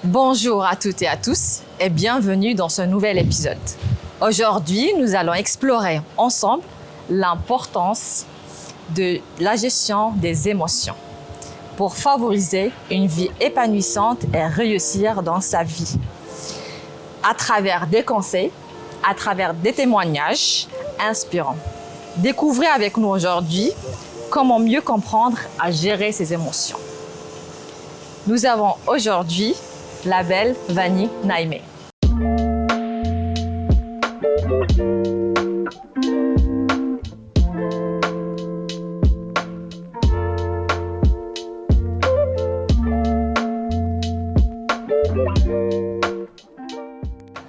Bonjour à toutes et à tous et bienvenue dans ce nouvel épisode. Aujourd'hui, nous allons explorer ensemble l'importance de la gestion des émotions pour favoriser une vie épanouissante et réussir dans sa vie. À travers des conseils, à travers des témoignages inspirants. Découvrez avec nous aujourd'hui comment mieux comprendre à gérer ses émotions. Nous avons aujourd'hui la belle Vani Naïmé.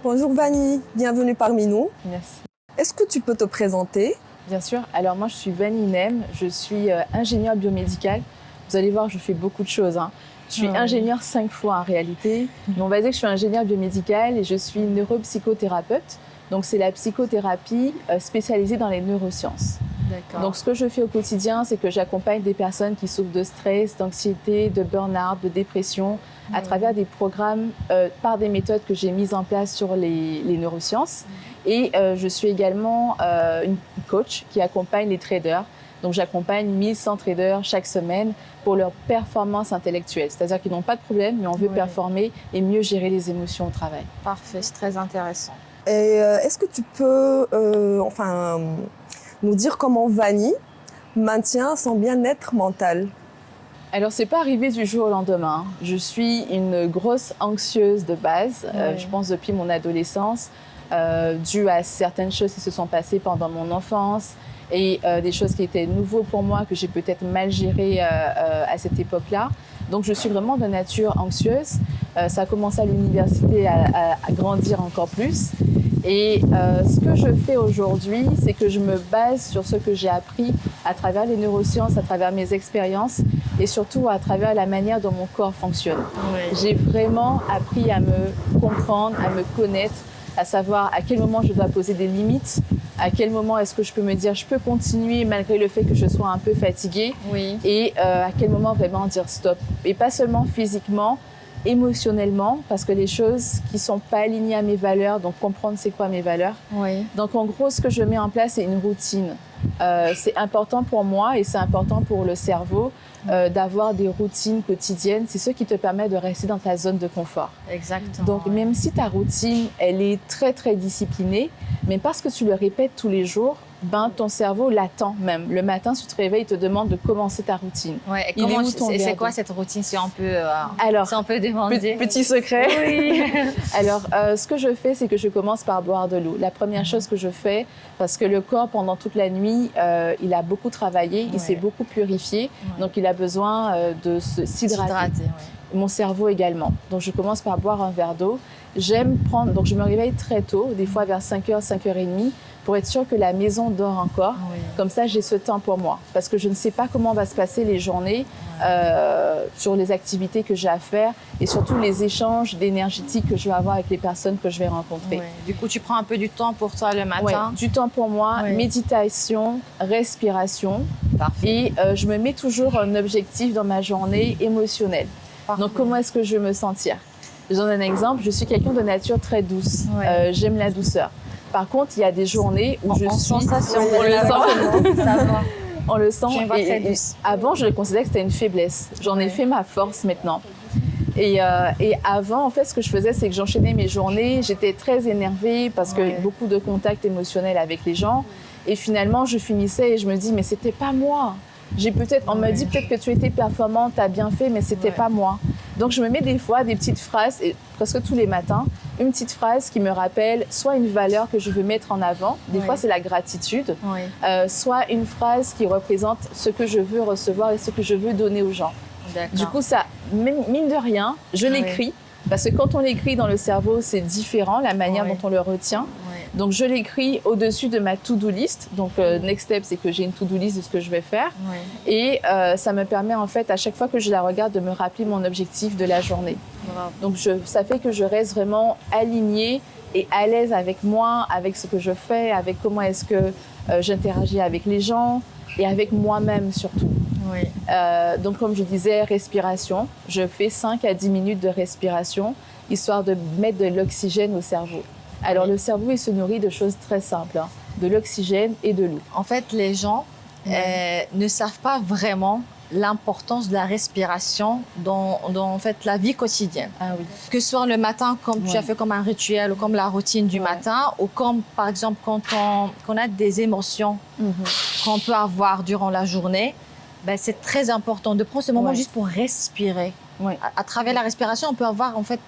Bonjour Vani, bienvenue parmi nous. Merci. Est-ce que tu peux te présenter? Bien sûr. Alors moi, je suis Vani Nem, je suis ingénieure biomédicale. Vous allez voir, je fais beaucoup de choses. Je suis ingénieure 5 fois en réalité. Mais on va dire que je suis ingénieure biomédicale et je suis neuropsychothérapeute. Donc c'est la psychothérapie spécialisée dans les neurosciences. D'accord. Donc ce que je fais au quotidien, c'est que j'accompagne des personnes qui souffrent de stress, d'anxiété, de burn-out, de dépression, à travers des programmes par des méthodes que j'ai mises en place sur les neurosciences. Et je suis également une coach qui accompagne les traders. Donc j'accompagne 1100 traders chaque semaine pour leur performance intellectuelle. C'est-à-dire qu'ils n'ont pas de problème, mais on veut performer et mieux gérer les émotions au travail. Parfait, c'est très intéressant. Et est-ce que tu peux nous dire comment Vani maintient son bien-être mental? Alors, c'est pas arrivé du jour au lendemain. Je suis une grosse anxieuse de base, je pense depuis mon adolescence, due à certaines choses qui se sont passées pendant mon enfance et des choses qui étaient nouvelles pour moi, que j'ai peut-être mal gérées à cette époque-là. Donc, je suis vraiment de nature anxieuse. Ça a commencé à l'université à grandir encore plus. Et ce que je fais aujourd'hui, c'est que je me base sur ce que j'ai appris à travers les neurosciences, à travers mes expériences et surtout à travers la manière dont mon corps fonctionne. Oui. J'ai vraiment appris à me comprendre, à me connaître, à savoir à quel moment je dois poser des limites, à quel moment est-ce que je peux me dire je peux continuer malgré le fait que je sois un peu fatiguée et à quel moment vraiment dire stop. Et pas seulement physiquement, émotionnellement, parce que les choses qui sont pas alignées à mes valeurs, donc comprendre c'est quoi mes valeurs. Donc en gros, ce que je mets en place, c'est une routine. C'est important pour moi et c'est important pour le cerveau d'avoir des routines quotidiennes. C'est ce qui te permet de rester dans ta zone de confort. Exactement. Donc même si ta routine, elle est très très disciplinée, mais parce que tu le répètes tous les jours, ben, ton cerveau l'attend même. Le matin, tu te réveilles, il te demande de commencer ta routine. Ouais, et c'est quoi cette routine si on peut, demander? Petit secret. Oui. Alors, ce que je fais, c'est que je commence par boire de l'eau. La première chose que je fais, parce que le corps, pendant toute la nuit, il a beaucoup travaillé, il s'est beaucoup purifié, donc il a besoin de s'hydrater. Mon cerveau également. Donc, je commence par boire un verre d'eau. Donc je me réveille très tôt, des fois vers 5h, 5h30, pour être sûre que la maison dort encore. Comme ça, j'ai ce temps pour moi. Parce que je ne sais pas comment va se passer les journées sur les activités que j'ai à faire et surtout les échanges d'énergétique que je vais avoir avec les personnes que je vais rencontrer. Du coup, tu prends un peu du temps pour toi le matin? Du temps pour moi, méditation, respiration. Et je me mets toujours un objectif dans ma journée émotionnelle. Donc, comment est-ce que je veux me sentir? Je donne un exemple, je suis quelqu'un de nature très douce. J'aime la douceur. Par contre, il y a des journées où je suis... On le sent. On le sent. Je suis très douce. Avant, je considérais que c'était une faiblesse. J'en ai fait ma force maintenant. Et avant, en fait, ce que je faisais, c'est que j'enchaînais mes journées. J'étais très énervée parce que beaucoup de contacts émotionnels avec les gens. Et finalement, je finissais et je me dis, mais c'était pas moi. On me dit peut-être que tu étais performante, tu as bien fait, mais c'était pas moi. Donc je me mets des fois des petites phrases, et presque tous les matins, une petite phrase qui me rappelle soit une valeur que je veux mettre en avant, des fois c'est la gratitude, soit une phrase qui représente ce que je veux recevoir et ce que je veux donner aux gens. Du coup, ça, mine de rien, je l'écris, parce que quand on l'écrit dans le cerveau, c'est différent, la manière dont on le retient. Donc, je l'écris au-dessus de ma to-do list. Donc, next step, c'est que j'ai une to-do list de ce que je vais faire. Et ça me permet, en fait, à chaque fois que je la regarde, de me rappeler mon objectif de la journée. Donc, ça fait que je reste vraiment alignée et à l'aise avec moi, avec ce que je fais, avec comment est-ce que j'interagis avec les gens et avec moi-même surtout. Oui. Donc, comme je disais, respiration. Je fais 5 à 10 minutes de respiration, histoire de mettre de l'oxygène au cerveau. Alors, le cerveau, il se nourrit de choses très simples, hein, de l'oxygène et de l'eau. En fait, les gens ne savent pas vraiment l'importance de la respiration dans en fait, la vie quotidienne. Ah oui. Que ce soit le matin, comme tu as fait comme un rituel, ou comme la routine du matin, ou comme, par exemple, quand on a des émotions qu'on peut avoir durant la journée, ben, c'est très important de prendre ce moment juste pour respirer. À travers la respiration, on peut avoir, en fait,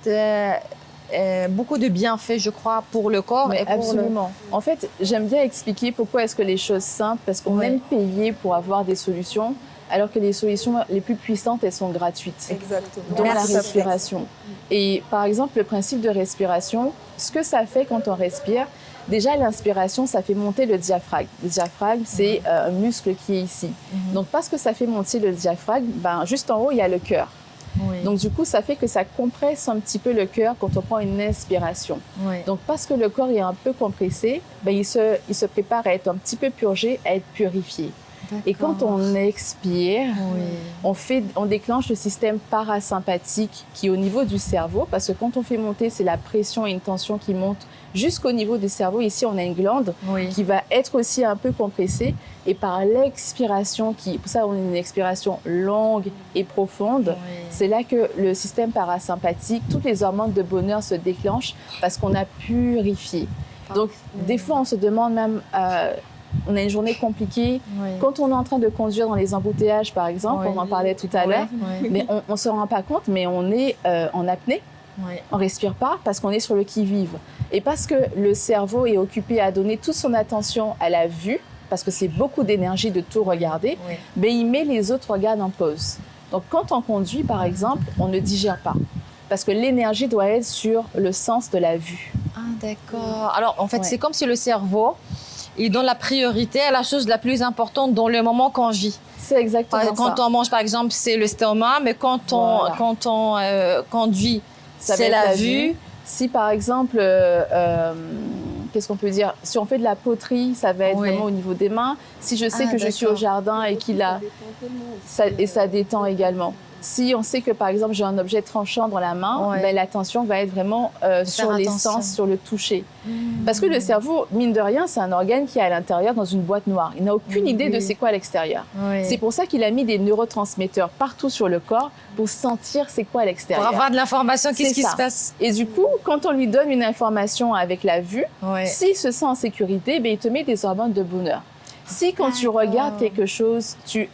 beaucoup de bienfaits, je crois, pour le corps. Mais et pour absolument. En fait, j'aime bien expliquer pourquoi est-ce que les choses simples, parce qu'on aime payer pour avoir des solutions, alors que les solutions les plus puissantes, elles sont gratuites. Exactement. Dont la respiration. Et par exemple, le principe de respiration, ce que ça fait quand on respire, déjà l'inspiration, ça fait monter le diaphragme. Le diaphragme, c'est un muscle qui est ici. Donc parce que ça fait monter le diaphragme, ben, juste en haut, il y a le cœur. Oui. Donc du coup, ça fait que ça compresse un petit peu le cœur quand on prend une inspiration. Oui. Donc parce que le corps est un peu compressé, ben, il se prépare à être un petit peu purgé, à être purifié. Et quand on expire, on déclenche le système parasympathique qui est au niveau du cerveau, parce que quand on fait monter, c'est la pression et une tension qui monte jusqu'au niveau du cerveau. Ici, on a une glande qui va être aussi un peu compressée. Et par l'expiration, pour ça on a une expiration longue et profonde, c'est là que le système parasympathique, toutes les hormones de bonheur se déclenchent parce qu'on a purifié. Donc, des fois, on se demande même... on a une journée compliquée. Quand on est en train de conduire dans les embouteillages, par exemple, on en parlait tout à l'heure, mais on ne se rend pas compte, mais on est en apnée. On ne respire pas parce qu'on est sur le qui-vive. Et parce que le cerveau est occupé à donner toute son attention à la vue, parce que c'est beaucoup d'énergie de tout regarder, mais il met les autres regards en pause. Donc quand on conduit, par exemple, on ne digère pas. Parce que l'énergie doit être sur le sens de la vue. Ah, d'accord. Alors, en fait, c'est comme si le cerveau... il donne la priorité à la chose la plus importante dans le moment qu'on vit. C'est exactement ça. Quand on mange, par exemple, c'est le stomac, mais quand on conduit, c'est la vue. Si, par exemple, qu'est-ce qu'on peut dire? Si on fait de la poterie, ça va être vraiment au niveau des mains. Si je sais que je suis au jardin et qu'il a... ça détend également. Si on sait que, par exemple, j'ai un objet tranchant dans la main, ben, l'attention va être vraiment sur les sens, sur le toucher. Parce que le cerveau, mine de rien, c'est un organe qui est à l'intérieur dans une boîte noire. Il n'a aucune idée de c'est quoi à l'extérieur. C'est pour ça qu'il a mis des neurotransmetteurs partout sur le corps pour sentir c'est quoi à l'extérieur. Pour avoir de l'information, qu'est-ce qui se passe. Et du coup, quand on lui donne une information avec la vue, s'il se sent en sécurité, ben, il te met des hormones de bonheur. Si quand tu regardes quelque chose, tu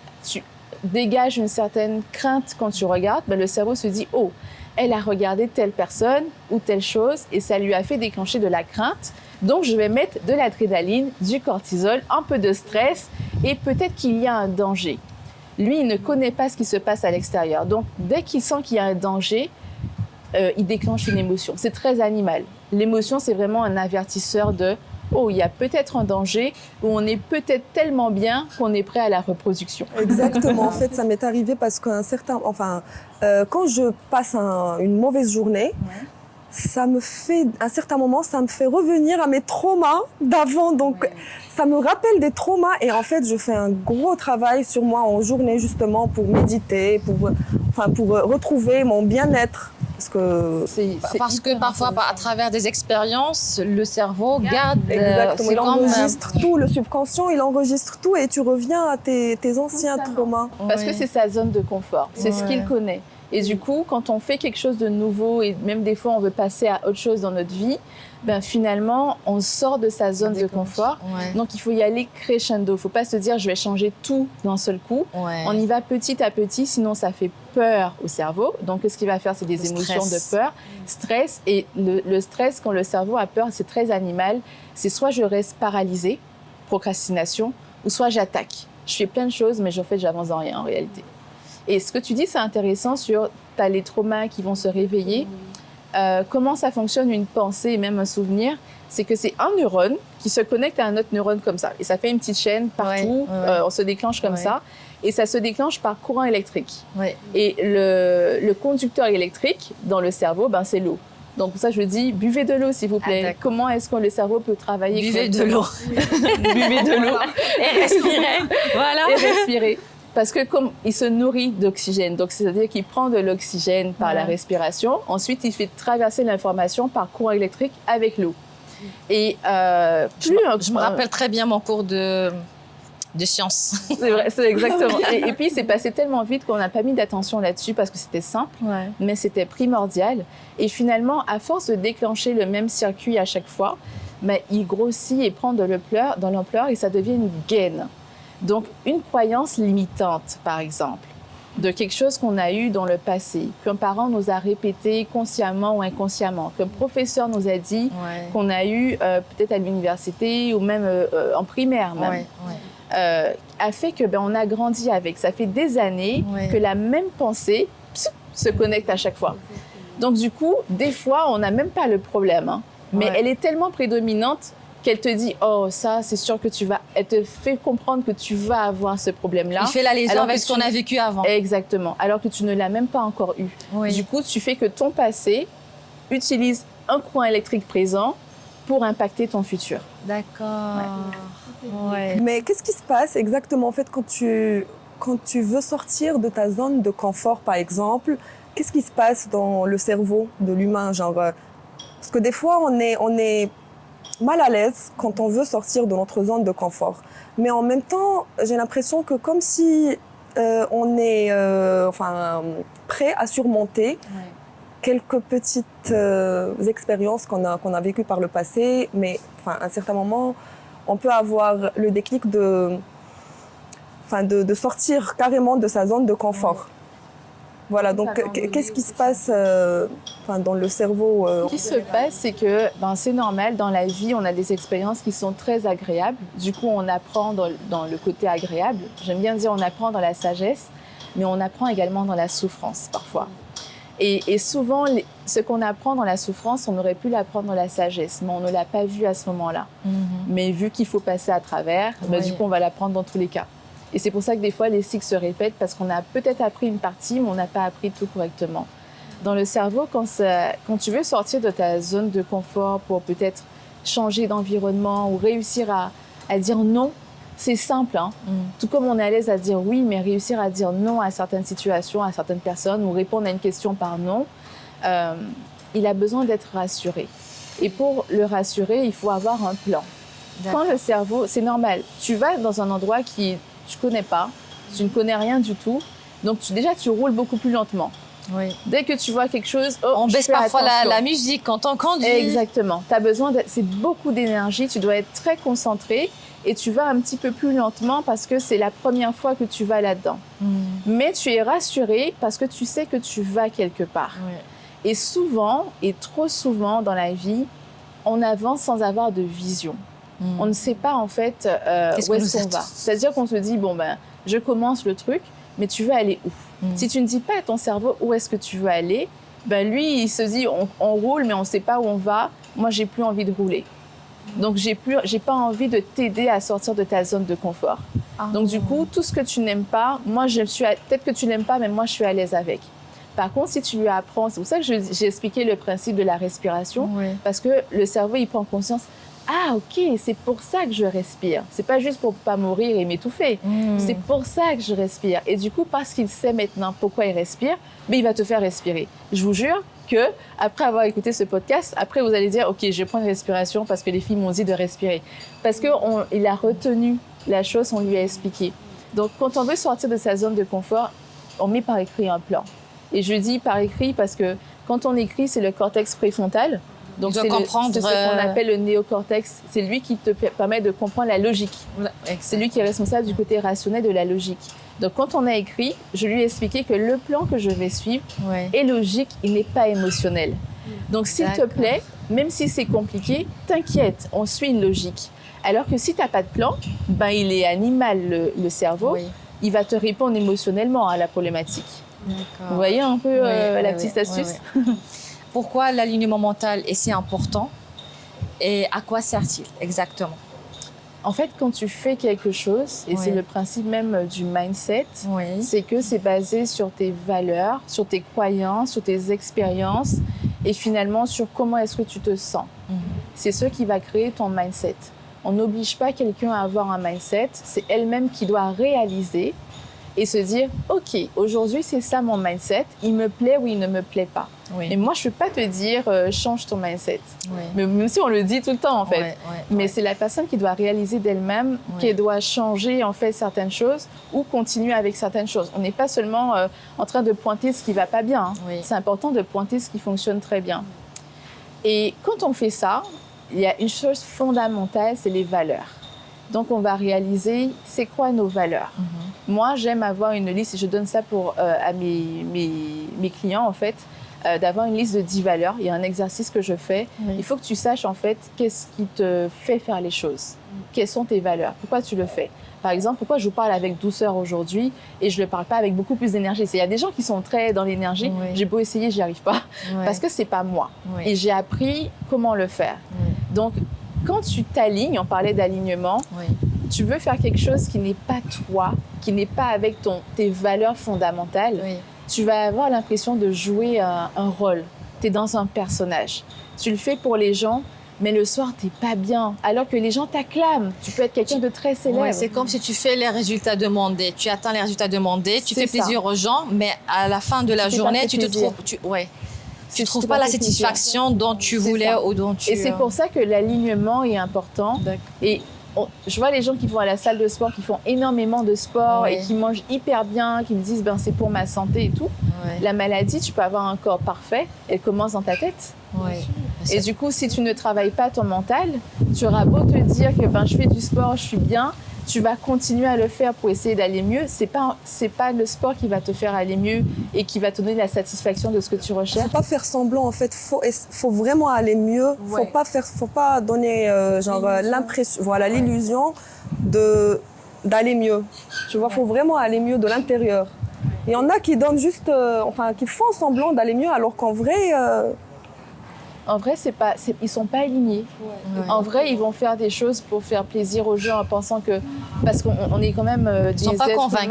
dégage une certaine crainte quand tu regardes, ben le cerveau se dit « Oh, elle a regardé telle personne ou telle chose et ça lui a fait déclencher de la crainte. Donc, je vais mettre de l'adrénaline, du cortisol, un peu de stress et peut-être qu'il y a un danger. » Lui, il ne connaît pas ce qui se passe à l'extérieur. Donc, dès qu'il sent qu'il y a un danger, il déclenche une émotion. C'est très animal. L'émotion, c'est vraiment un avertisseur de oh, il y a peut-être un danger, ou on est peut-être tellement bien qu'on est prêt à la reproduction. Exactement. En fait, ça m'est arrivé parce qu'un certain... quand je passe une mauvaise journée, ça me fait... À un certain moment, ça me fait revenir à mes traumas d'avant. Donc, ça me rappelle des traumas. Et en fait, je fais un gros travail sur moi en journée, justement, pour méditer, pour retrouver mon bien-être. Parce que parfois, à travers des expériences, le cerveau garde... Exactement, il enregistre tout, le subconscient, il enregistre tout et tu reviens à tes anciens traumas. Parce que c'est sa zone de confort, c'est ce qu'il connaît. Et du coup, quand on fait quelque chose de nouveau et même des fois on veut passer à autre chose dans notre vie, ben finalement, on sort de sa zone de confort. Donc, il faut y aller crescendo. Il ne faut pas se dire, je vais changer tout d'un seul coup. On y va petit à petit, sinon ça fait peur au cerveau. Donc, ce qu'il va faire, c'est des émotions de peur, stress. Et le stress, quand le cerveau a peur, c'est très animal. C'est soit je reste paralysée, procrastination, ou soit j'attaque. Je fais plein de choses, mais en fait, j'avance dans rien en réalité. Et ce que tu dis, c'est intéressant sur tu as les traumas qui vont se réveiller. Comment ça fonctionne une pensée et même un souvenir, c'est que c'est un neurone qui se connecte à un autre neurone comme ça. Et ça fait une petite chaîne partout, on se déclenche comme ça. Et ça se déclenche par courant électrique. Et le conducteur électrique dans le cerveau, ben, c'est l'eau. Donc pour ça, je dis, buvez de l'eau, s'il vous plaît. Comment est-ce que le cerveau peut travailler? Buvez de l'eau. Buvez de l'eau. Et respirez. Voilà. Et respirez. Parce que comme il se nourrit d'oxygène, donc c'est-à-dire qu'il prend de l'oxygène par la respiration, ensuite il fait traverser l'information par courant électrique avec l'eau. Et je me rappelle très bien mon cours de sciences. C'est vrai, c'est exactement. Et puis c'est passé tellement vite qu'on n'a pas mis d'attention là-dessus parce que c'était simple, mais c'était primordial. Et finalement, à force de déclencher le même circuit à chaque fois, mais il grossit et prend de l'ampleur et ça devient une gaine. Donc, une croyance limitante, par exemple, de quelque chose qu'on a eu dans le passé, qu'un parent nous a répété consciemment ou inconsciemment, qu'un professeur nous a dit qu'on a eu peut-être à l'université ou même en primaire même, a fait que on a grandi avec. Ça fait des années que la même pensée se connecte à chaque fois. Donc, du coup, des fois, on n'a même pas le problème, hein, mais elle est tellement prédominante qu'elle te dit, oh, ça, c'est sûr que tu vas... Elle te fait comprendre que tu vas avoir ce problème-là. Il fait la liaison avec ce qu'on a vécu avant. Exactement, alors que tu ne l'as même pas encore eu. Du coup, tu fais que ton passé utilise un courant électrique présent pour impacter ton futur. D'accord. Mais qu'est-ce qui se passe exactement, en fait, quand tu veux sortir de ta zone de confort, par exemple? Qu'est-ce qui se passe dans le cerveau de l'humain, genre... Parce que des fois, on est mal à l'aise quand on veut sortir de notre zone de confort. Mais en même temps, j'ai l'impression que comme si on est prêt à surmonter quelques petites expériences qu'on a vécues par le passé. Mais à un certain moment, on peut avoir le déclic de sortir carrément de sa zone de confort. Voilà, donc qu'est-ce qui se passe dans le cerveau Ce qui se passe, c'est que c'est normal, dans la vie, on a des expériences qui sont très agréables. Du coup, on apprend dans le côté agréable. J'aime bien dire on apprend dans la sagesse, mais on apprend également dans la souffrance, parfois. Et souvent, ce qu'on apprend dans la souffrance, on aurait pu l'apprendre dans la sagesse, mais on ne l'a pas vu à ce moment-là. Mais vu qu'il faut passer à travers, du coup, on va l'apprendre dans tous les cas. Et c'est pour ça que des fois, les cycles se répètent parce qu'on a peut-être appris une partie, mais on n'a pas appris tout correctement. Dans le cerveau, quand tu veux sortir de ta zone de confort pour peut-être changer d'environnement ou réussir à dire non, c'est simple. Hein? Tout comme on est à l'aise à dire oui, mais réussir à dire non à certaines situations, à certaines personnes ou répondre à une question par non, il a besoin d'être rassuré. Et pour le rassurer, il faut avoir un plan. Quand le cerveau, c'est normal, tu vas dans un endroit qui tu connais pas, tu ne connais rien du tout, donc tu roules beaucoup plus lentement. Dès que tu vois quelque chose, on baisse parfois la musique quand on conduit. Exactement. C'est beaucoup d'énergie, tu dois être très concentré et tu vas un petit peu plus lentement parce que c'est la première fois que tu vas là-dedans. Mais tu es rassuré parce que tu sais que tu vas quelque part. Et souvent, et trop souvent dans la vie, on avance sans avoir de vision. On ne sait pas en fait où est-ce qu'on va. C'est-à-dire qu'on se dit, je commence le truc, mais tu veux aller où? Si tu ne dis pas à ton cerveau où est-ce que tu veux aller, lui, il se dit, on roule, mais on ne sait pas où on va. Moi, j'ai plus envie de rouler. Donc, j'ai pas envie de t'aider à sortir de ta zone de confort. Donc, du coup, tout ce que tu n'aimes pas, peut-être que tu n'aimes pas, mais moi, je suis à l'aise avec. Par contre, si tu lui apprends, c'est pour ça que j'ai expliqué le principe de la respiration, parce que le cerveau, il prend conscience. Ah, ok, c'est pour ça que je respire. C'est pas juste pour pas mourir et m'étouffer. C'est pour ça que je respire. Et du coup, parce qu'il sait maintenant pourquoi il respire, il va te faire respirer. Je vous jure que après avoir écouté ce podcast, après vous allez dire, ok, je vais prendre une respiration parce que les filles m'ont dit de respirer. Parce qu'il a retenu la chose, on lui a expliqué. Donc, quand on veut sortir de sa zone de confort, on met par écrit un plan. Et je dis par écrit parce que quand on écrit, c'est le cortex préfrontal. Donc, c'est ce qu'on appelle le néocortex. C'est lui qui te permet de comprendre la logique. C'est lui qui est responsable du côté rationnel de la logique. Donc, quand on a écrit, je lui ai expliqué que le plan que je vais suivre est logique, il n'est pas émotionnel. Donc, s'il te plaît, même si c'est compliqué, t'inquiète, on suit une logique. Alors que si tu n'as pas de plan, il est animal, le cerveau. Il va te répondre émotionnellement à la problématique. Vous voyez un peu la petite astuce? Pourquoi l'alignement mental est si important et à quoi sert-il exactement? En fait, quand tu fais quelque chose, et c'est le principe même du mindset, c'est que c'est basé sur tes valeurs, sur tes croyances, sur tes expériences et finalement sur comment est-ce que tu te sens. C'est ce qui va créer ton mindset. On n'oblige pas quelqu'un à avoir un mindset, c'est elle-même qui doit réaliser et se dire, OK, aujourd'hui, c'est ça mon mindset, il me plaît ou il ne me plaît pas. Oui. Et moi, je ne peux pas te dire, change ton mindset. Oui. Mais même si on le dit tout le temps, en fait. Ouais, Mais c'est la personne qui doit réaliser d'elle-même qu'elle doit changer, en fait, certaines choses ou continuer avec certaines choses. On n'est pas seulement en train de pointer ce qui ne va pas bien. Hein. Oui. C'est important de pointer ce qui fonctionne très bien. Et quand on fait ça, il y a une chose fondamentale, c'est les valeurs. Donc, on va réaliser, c'est quoi nos valeurs? Moi, j'aime avoir une liste, et je donne ça à mes clients, en fait, d'avoir une liste de 10 valeurs. Il y a un exercice que je fais. Oui. Il faut que tu saches, en fait, qu'est-ce qui te fait faire les choses. Quelles sont tes valeurs? Pourquoi tu le fais? Par exemple, pourquoi je vous parle avec douceur aujourd'hui et je ne le parle pas avec beaucoup plus d'énergie? Il y a des gens qui sont très dans l'énergie. Oui. J'ai beau essayer, je n'y arrive pas. Ouais. Parce que ce n'est pas moi. Oui. Et j'ai appris comment le faire. Oui. Donc, quand tu t'alignes, on parlait d'alignement, Oui. tu veux faire quelque chose qui n'est pas toi, qui n'est pas avec tes valeurs fondamentales, Oui. tu vas avoir l'impression de jouer un rôle. Tu es dans un personnage. Tu le fais pour les gens, mais le soir, tu n'es pas bien. Alors que les gens t'acclament. Tu peux être quelqu'un de très célèbre. Ouais, c'est comme si tu fais les résultats demandés. Tu atteins les résultats demandés, tu C'est fais ça. plaisir aux gens, mais à la fin de la t'es pas journée, fait tu te plaisir. trouves... Tu t'es trouves pas pas la fait plaisir. satisfaction dont tu C'est voulais ça. ou dont tu... Et c'est pour ça que l'alignement est important. D'accord. Et je vois les gens qui vont à la salle de sport, qui font énormément de sport Oui. et qui mangent hyper bien, qui me disent c'est pour ma santé et tout. Ouais. La maladie, tu peux avoir un corps parfait, elle commence dans ta tête. Ouais. Et du coup, si tu ne travailles pas ton mental, tu auras beau te dire que je fais du sport, je suis bien, tu vas continuer à le faire pour essayer d'aller mieux. C'est pas le sport qui va te faire aller mieux et qui va te donner la satisfaction de ce que tu Faut recherches. pas faire semblant en fait, faut vraiment aller mieux. Ouais. Faut pas donner l'impression, voilà, l'illusion d'aller mieux. Tu vois, faut vraiment aller mieux de l'intérieur. Il y en a qui donnent juste, qui font semblant d'aller mieux alors qu'en vrai, En vrai, ils sont pas alignés. Ouais. En vrai, ils vont faire des choses pour faire plaisir aux gens en pensant que... Parce qu'on est quand même des sont pas êtres convaincus.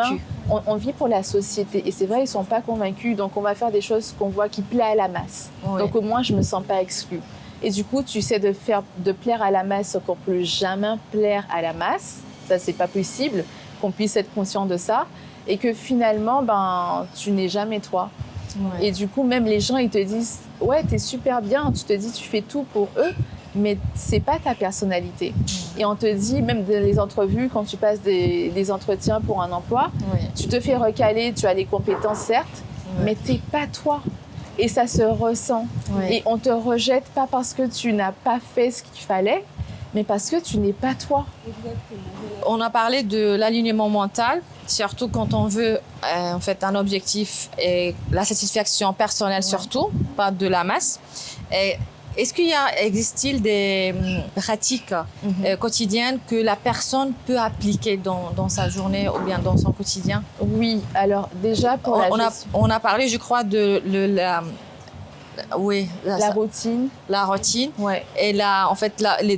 humains. On vit pour la société. Et c'est vrai, ils sont pas convaincus. Donc, on va faire des choses qu'on voit qui plaisent à la masse. Ouais. Donc, au moins, je me sens pas exclue. Et du coup, tu essaies de plaire à la masse, qu'on ne peut jamais plaire à la masse. Ça, c'est pas possible qu'on puisse être conscient de ça. Et que finalement, tu n'es jamais toi. Ouais. Et du coup, même les gens, ils te disent « Ouais, t'es super bien. » Tu te dis « Tu fais tout pour eux. » Mais c'est pas ta personnalité. Et on te dit, même dans les entrevues, quand tu passes des entretiens pour un emploi, Ouais. tu te fais recaler, tu as les compétences, certes, Ouais. mais t'es pas toi. Et ça se ressent. Ouais. Et on te rejette pas parce que tu n'as pas fait ce qu'il fallait, mais parce que tu n'es pas toi. On a parlé de l'alignement mental, surtout quand on veut en fait un objectif et la satisfaction personnelle surtout, pas de la masse. Et est-ce existe-t-il des pratiques quotidiennes que la personne peut appliquer dans sa journée ou bien dans son quotidien? Oui, alors déjà pour On a parlé, je crois, de la routine. La routine. Ouais. Et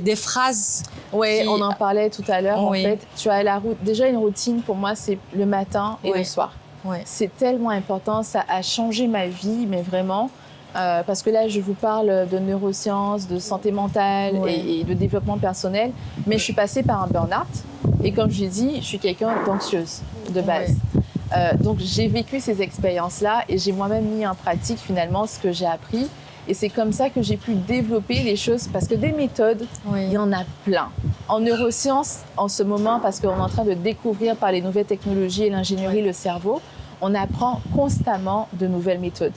des phrases. Ouais, on en parlait tout à l'heure. Oui. En fait, tu as déjà une routine. Pour moi, c'est le matin et Oui. le soir. Oui. C'est tellement important. Ça a changé ma vie, mais vraiment. Parce que là, je vous parle de neurosciences, de santé mentale et de développement personnel. Mais je suis passée par un burn-out. Et comme je l'ai dit, je suis quelqu'un d'anxieuse de base. Donc, j'ai vécu ces expériences-là et j'ai moi-même mis en pratique finalement ce que j'ai appris. Et c'est comme ça que j'ai pu développer les choses. Parce que des méthodes, il y en a plein. En neurosciences, en ce moment, parce qu'on est en train de découvrir par les nouvelles technologies et l'ingénierie le cerveau, on apprend constamment de nouvelles méthodes.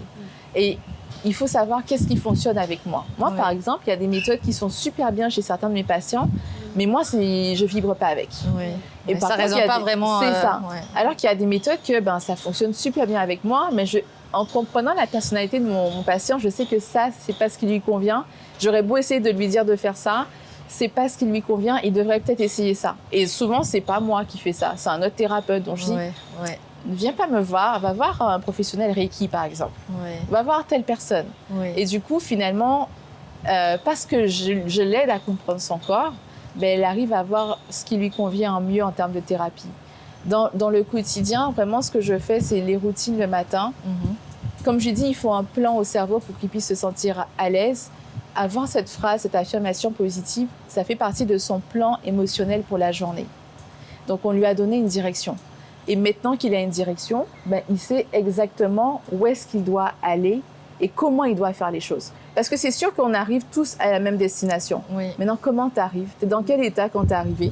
Et il faut savoir qu'est-ce qui fonctionne avec moi. Moi, par exemple, il y a des méthodes qui sont super bien chez certains de mes patients, mais moi, je ne vibre pas avec. Et par ça ne contre, résonne pas vraiment. C'est ça. Alors qu'il y a des méthodes que ça fonctionne super bien avec moi, mais en comprenant la personnalité de mon patient, je sais que ça, c'est pas ce qui lui convient. J'aurais beau essayer de lui dire de faire ça, c'est pas ce qui lui convient, il devrait peut-être essayer ça. Et souvent, c'est pas moi qui fais ça, c'est un autre thérapeute. Donc je dis, ne viens pas me voir, va voir un professionnel Reiki par exemple, va voir telle personne. Et du coup, finalement, parce que je l'aide à comprendre son corps, elle arrive à voir ce qui lui convient en mieux en termes de thérapie. Dans le quotidien, vraiment, ce que je fais, c'est les routines le matin. Comme je dis, il faut un plan au cerveau pour qu'il puisse se sentir à l'aise. Avoir cette phrase, cette affirmation positive, ça fait partie de son plan émotionnel pour la journée. Donc, on lui a donné une direction. Et maintenant qu'il a une direction, ben, il sait exactement où est-ce qu'il doit aller et comment il doit faire les choses. Parce que c'est sûr qu'on arrive tous à la même destination. Oui. Maintenant, comment tu arrives? Tu es dans quel état quand tu es arrivé?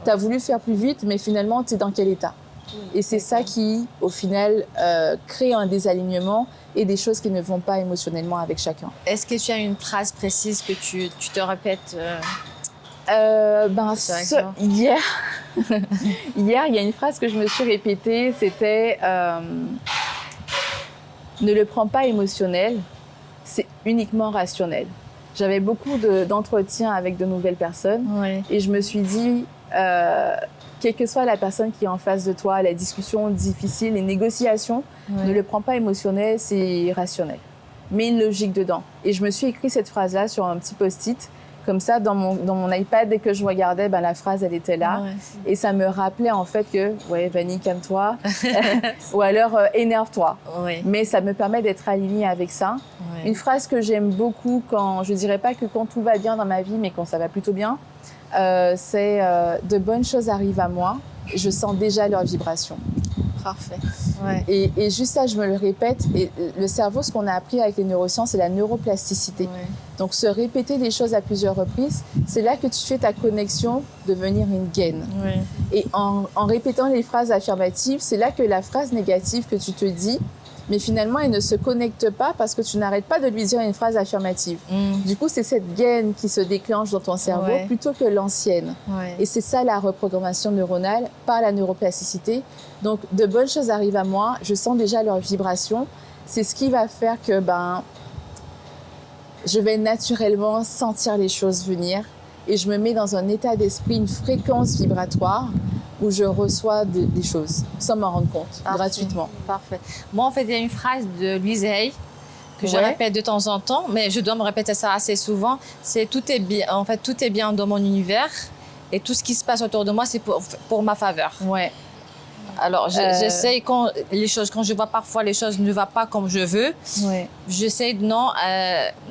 Tu as voulu faire plus vite, mais finalement, tu es dans quel état? Et c'est ça qui, au final, crée un désalignement et des choses qui ne vont pas émotionnellement avec chacun. Est-ce que tu as une phrase précise que tu te répètes Hier, il y a une phrase que je me suis répétée, c'était ne le prends pas émotionnel, c'est uniquement rationnel. J'avais beaucoup d'entretiens avec de nouvelles personnes et je me suis dit, quelle que soit la personne qui est en face de toi, la discussion difficile, les négociations, ne le prends pas émotionnel, c'est rationnel. Mets une logique dedans. Et je me suis écrit cette phrase-là sur un petit post-it. Comme ça, dans mon iPad, dès que je regardais, ben, la phrase, elle était là. Et ça me rappelait en fait que, Vanny, calme-toi. Ou alors, énerve-toi. Mais ça me permet d'être alignée avec ça. Une phrase que j'aime beaucoup je dirais pas que quand tout va bien dans ma vie, mais quand ça va plutôt bien, c'est de bonnes choses arrivent à moi, je sens déjà leur vibration. Parfait. Et juste ça, je me le répète. Et le cerveau, ce qu'on a appris avec les neurosciences, c'est la neuroplasticité. Donc, se répéter les choses à plusieurs reprises, c'est là que tu fais ta connexion devenir une gaine. Et en répétant les phrases affirmatives, c'est là que la phrase négative que tu te dis, mais finalement, elle ne se connecte pas parce que tu n'arrêtes pas de lui dire une phrase affirmative. Du coup, c'est cette gaine qui se déclenche dans ton cerveau plutôt que l'ancienne. Et c'est ça la reprogrammation neuronale par la neuroplasticité. Donc, de bonnes choses arrivent à moi, je sens déjà leur vibration. C'est ce qui va faire que je vais naturellement sentir les choses venir et je me mets dans un état d'esprit, une fréquence vibratoire où je reçois des choses sans m'en rendre compte, gratuitement. Parfait. Moi, en fait, il y a une phrase de Louise Hay que je répète de temps en temps, mais je dois me répéter ça assez souvent. C'est tout est bien. En fait, tout est bien dans mon univers et tout ce qui se passe autour de moi, c'est pour ma faveur. Alors, j'essaye quand je vois parfois les choses ne vont pas comme je veux, j'essaie de non,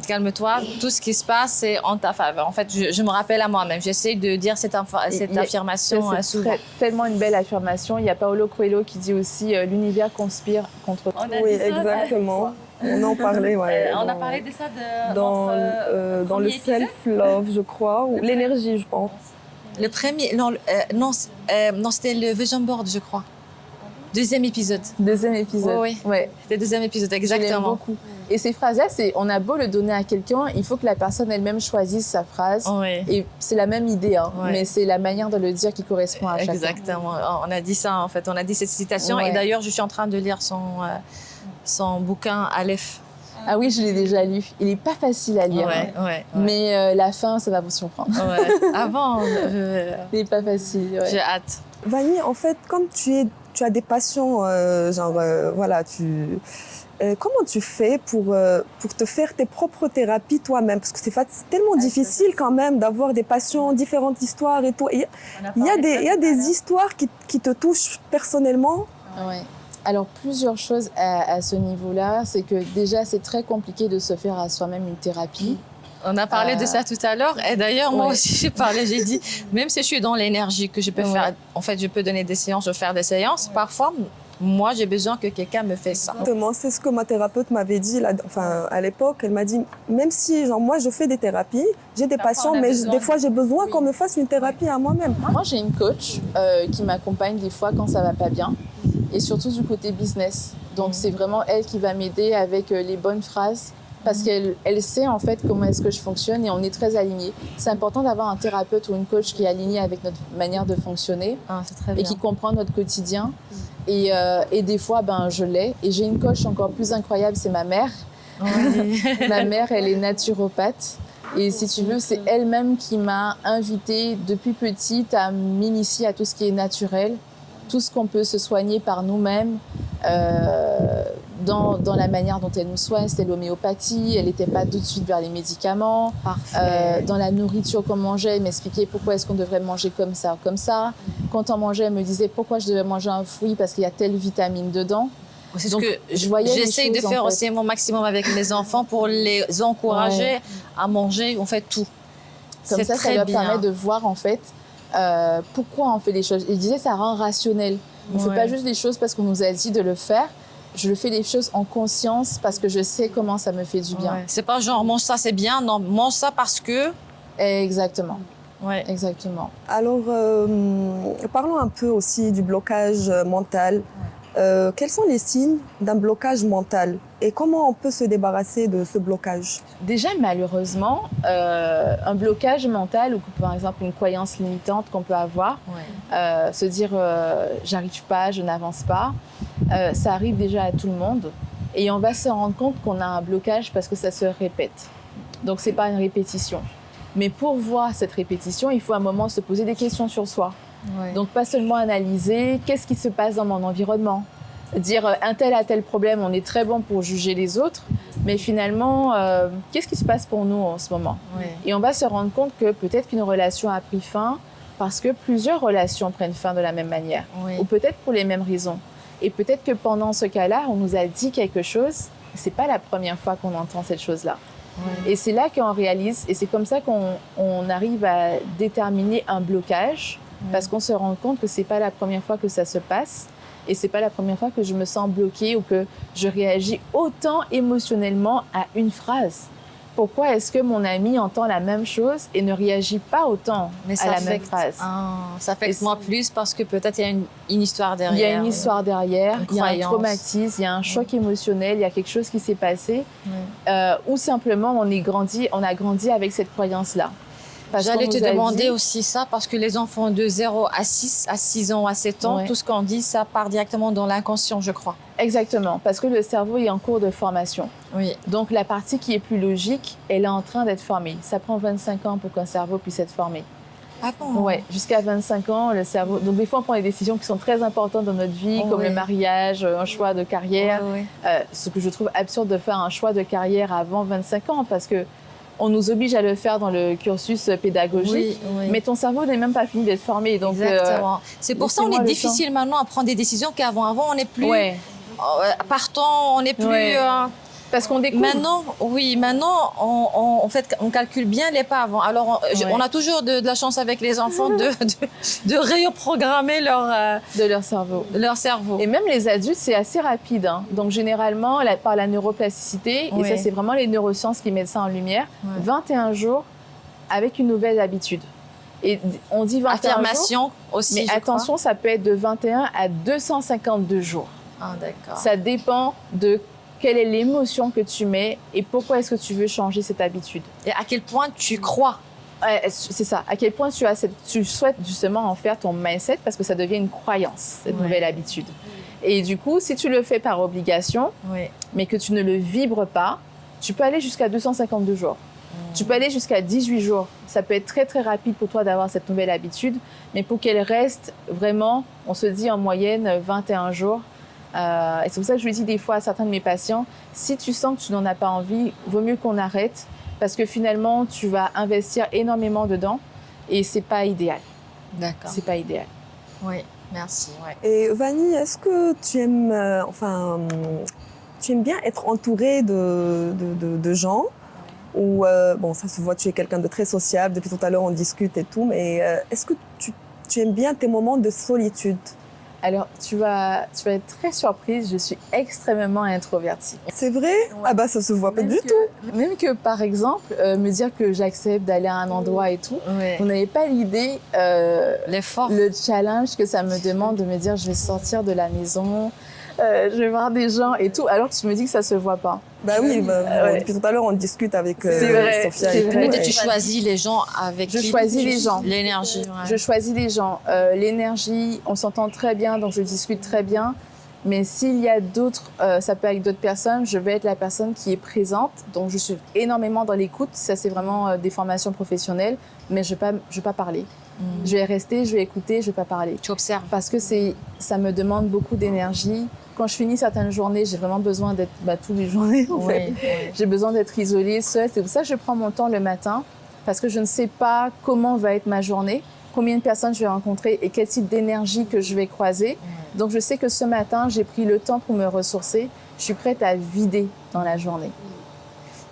calme-toi, tout ce qui se passe, c'est en ta faveur. En fait, je me rappelle à moi-même, j'essaie de dire cette affirmation souvent. C'est tellement une belle affirmation. Il y a Paulo Coelho qui dit aussi l'univers conspire contre toi. Oui, exactement. On en parlait, on a parlé de ça dans le self-love, je crois, ou l'énergie, je pense. Le premier, non, c'était le Vision Board, je crois. Deuxième épisode. Oui. C'était le deuxième épisode, exactement. Je l'aime beaucoup. Et ces phrases-là, on a beau le donner à quelqu'un, il faut que la personne elle-même choisisse sa phrase. Et c'est la même idée, mais c'est la manière de le dire qui correspond à chacun. Exactement. On a dit ça, en fait. On a dit cette citation. Et d'ailleurs, je suis en train de lire son bouquin Aleph. Ah oui, je l'ai déjà lu. Il n'est pas facile à lire. Mais la fin, ça va vous surprendre. Avant, il n'est pas facile. J'ai hâte. Vanny, en fait, comme tu as des passions, comment tu fais pour te faire tes propres thérapies toi-même? Parce que c'est tellement difficile quand même d'avoir des passions, différentes histoires et tout. Il y a des histoires qui te touchent personnellement. Alors, plusieurs choses à ce niveau-là. C'est que déjà, c'est très compliqué de se faire à soi-même une thérapie. On a parlé de ça tout à l'heure. Et d'ailleurs, moi aussi, j'ai dit, même si je suis dans l'énergie que je peux faire, en fait, je peux donner des séances, je peux faire des séances. Parfois, moi, j'ai besoin que quelqu'un me fasse ça. Exactement, c'est ce que ma thérapeute m'avait dit à l'époque. Elle m'a dit, même si moi, je fais des thérapies, j'ai des patients, mais des fois, j'ai besoin qu'on me fasse une thérapie à moi-même. Moi, j'ai une coach qui m'accompagne des fois quand ça va pas bien. Et surtout du côté business. Donc, c'est vraiment elle qui va m'aider avec les bonnes phrases parce qu'elle sait en fait comment est-ce que je fonctionne et on est très alignés. C'est important d'avoir un thérapeute ou une coach qui est aligné avec notre manière de fonctionner et qui comprend notre quotidien. Et des fois, je l'ai. Et j'ai une coach encore plus incroyable, c'est ma mère. Ma mère, elle est naturopathe. Et si tu veux, c'est elle-même qui m'a invitée depuis petite à m'initier à tout ce qui est naturel. Tout ce qu'on peut se soigner par nous-mêmes, dans la manière dont elle nous soigne, c'était l'homéopathie, elle n'était pas tout de suite vers les médicaments. Dans la nourriture qu'on mangeait, elle m'expliquait pourquoi est-ce qu'on devrait manger comme ça, comme ça. Quand on mangeait, elle me disait pourquoi je devais manger un fruit parce qu'il y a telle vitamine dedans. C'est ce que j'essaie de faire aussi mon maximum avec mes enfants pour les encourager à manger, en fait, tout. Comme ça leur permet de voir, en fait, pourquoi on fait les choses. Il disait ça rend rationnel. On ne fait pas juste les choses parce qu'on nous a dit de le faire. Je fais les choses en conscience parce que je sais comment ça me fait du bien. C'est pas genre mange ça c'est bien, non, mange ça parce que. Exactement. Ouais. Exactement. Alors, parlons un peu aussi du blocage mental. Quels sont les signes d'un blocage mental et comment on peut se débarrasser de ce blocage? Déjà, malheureusement, un blocage mental ou par exemple une croyance limitante qu'on peut avoir, se dire j'arrive pas, je n'avance pas, ça arrive déjà à tout le monde et on va se rendre compte qu'on a un blocage parce que ça se répète. Donc, c'est pas une répétition. Mais pour voir cette répétition, il faut à un moment se poser des questions sur soi. Ouais. Donc, pas seulement analyser qu'est-ce qui se passe dans mon environnement. Dire un tel a tel problème, on est très bon pour juger les autres, mais finalement, qu'est-ce qui se passe pour nous en ce moment? Et on va se rendre compte que peut-être qu'une relation a pris fin parce que plusieurs relations prennent fin de la même manière, ou peut-être pour les mêmes raisons. Et peut-être que pendant ce cas-là, on nous a dit quelque chose, c'est pas la première fois qu'on entend cette chose-là. Et c'est là qu'on réalise, et c'est comme ça qu'on arrive à déterminer un blocage, parce qu'on se rend compte que c'est pas la première fois que ça se passe, et c'est pas la première fois que je me sens bloquée ou que je réagis autant émotionnellement à une phrase. Pourquoi est-ce que mon ami entend la même chose et ne réagit pas autant à la même phrase? Ça affecte moi plus parce que peut-être il y a une histoire derrière. Il y a une histoire derrière, il y a un croyance. traumatisme, il y a un choc émotionnel, il y a quelque chose qui s'est passé, ou simplement on a grandi avec cette croyance-là. J'allais te demander aussi ça parce que les enfants de 0 à 6 ans, à 7 ans, tout ce qu'on dit, ça part directement dans l'inconscient, je crois. Exactement, parce que le cerveau est en cours de formation. Donc la partie qui est plus logique, elle est en train d'être formée. Ça prend 25 ans pour qu'un cerveau puisse être formé. Ah bon? Ouais, jusqu'à 25 ans, le cerveau... Donc des fois, on prend des décisions qui sont très importantes dans notre vie, comme le mariage, un choix de carrière. Ce que je trouve absurde de faire un choix de carrière avant 25 ans, parce que on nous oblige à le faire dans le cursus pédagogique, mais ton cerveau n'est même pas fini d'être formé. Donc, exactement. C'est pour ça qu'on est difficile maintenant à prendre des décisions qu'avant. Avant, on n'est plus partant, on n'est plus... Parce qu'on découvre. Maintenant, en fait, on calcule bien les pas avant. Alors, on a toujours de la chance avec les enfants de reprogrammer leur cerveau. Et même les adultes, c'est assez rapide. Hein. Donc, généralement, par la neuroplasticité, et ça, c'est vraiment les neurosciences qui mettent ça en lumière, 21 jours avec une nouvelle habitude. Et on dit 21 affirmation jours, aussi, mais attention, ça peut être de 21 à 252 jours. Ah, d'accord. Ça dépend de quelle est l'émotion que tu mets et pourquoi est-ce que tu veux changer cette habitude. Et à quel point tu crois. C'est ça. À quel point tu souhaites justement en faire ton mindset parce que ça devient une croyance, cette nouvelle habitude. Et du coup, si tu le fais par obligation, mais que tu ne le vibres pas, tu peux aller jusqu'à 252 jours. Tu peux aller jusqu'à 18 jours. Ça peut être très, très rapide pour toi d'avoir cette nouvelle habitude, mais pour qu'elle reste vraiment, on se dit en moyenne 21 jours. Et c'est pour ça que je lui dis des fois à certains de mes patients, si tu sens que tu n'en as pas envie, vaut mieux qu'on arrête parce que finalement, tu vas investir énormément dedans et c'est pas idéal. D'accord. C'est pas idéal. Oui, merci. Et Vanny, est-ce que tu aimes, tu aimes bien être entourée de gens ou bon, ça se voit, tu es quelqu'un de très sociable, depuis tout à l'heure on discute et tout, mais est-ce que tu aimes bien tes moments de solitude? Alors, tu vas être très surprise, je suis extrêmement introvertie. C'est vrai? Ah bah ça se voit pas du tout. Même que, par exemple, me dire que j'accepte d'aller à un endroit et tout, vous n'avez pas l'idée, l'effort, le challenge que ça me demande de me dire je vais sortir de la maison, je vais voir des gens et tout, alors que tu me dis que ça se voit pas. Bah oui, depuis tout à l'heure on discute avec Sophia. C'est vrai. Tu choisis les gens avec qui... Je choisis les gens. L'énergie. Je choisis les gens. L'énergie, on s'entend très bien, donc je discute très bien. Mais s'il y a d'autres, ça peut être avec d'autres personnes, je vais être la personne qui est présente. Donc je suis énormément dans l'écoute. Ça, c'est vraiment des formations professionnelles. Mais je vais pas parler. Je vais rester, je vais écouter, je vais pas parler. Tu observes. Parce que ça me demande beaucoup d'énergie. Quand je finis certaines journées, j'ai vraiment besoin d'être, toutes les journées en fait. J'ai besoin d'être isolée, seule. C'est pour ça que je prends mon temps le matin, parce que je ne sais pas comment va être ma journée, combien de personnes je vais rencontrer et quel type d'énergie que je vais croiser. Donc je sais que ce matin, j'ai pris le temps pour me ressourcer. Je suis prête à vider dans la journée.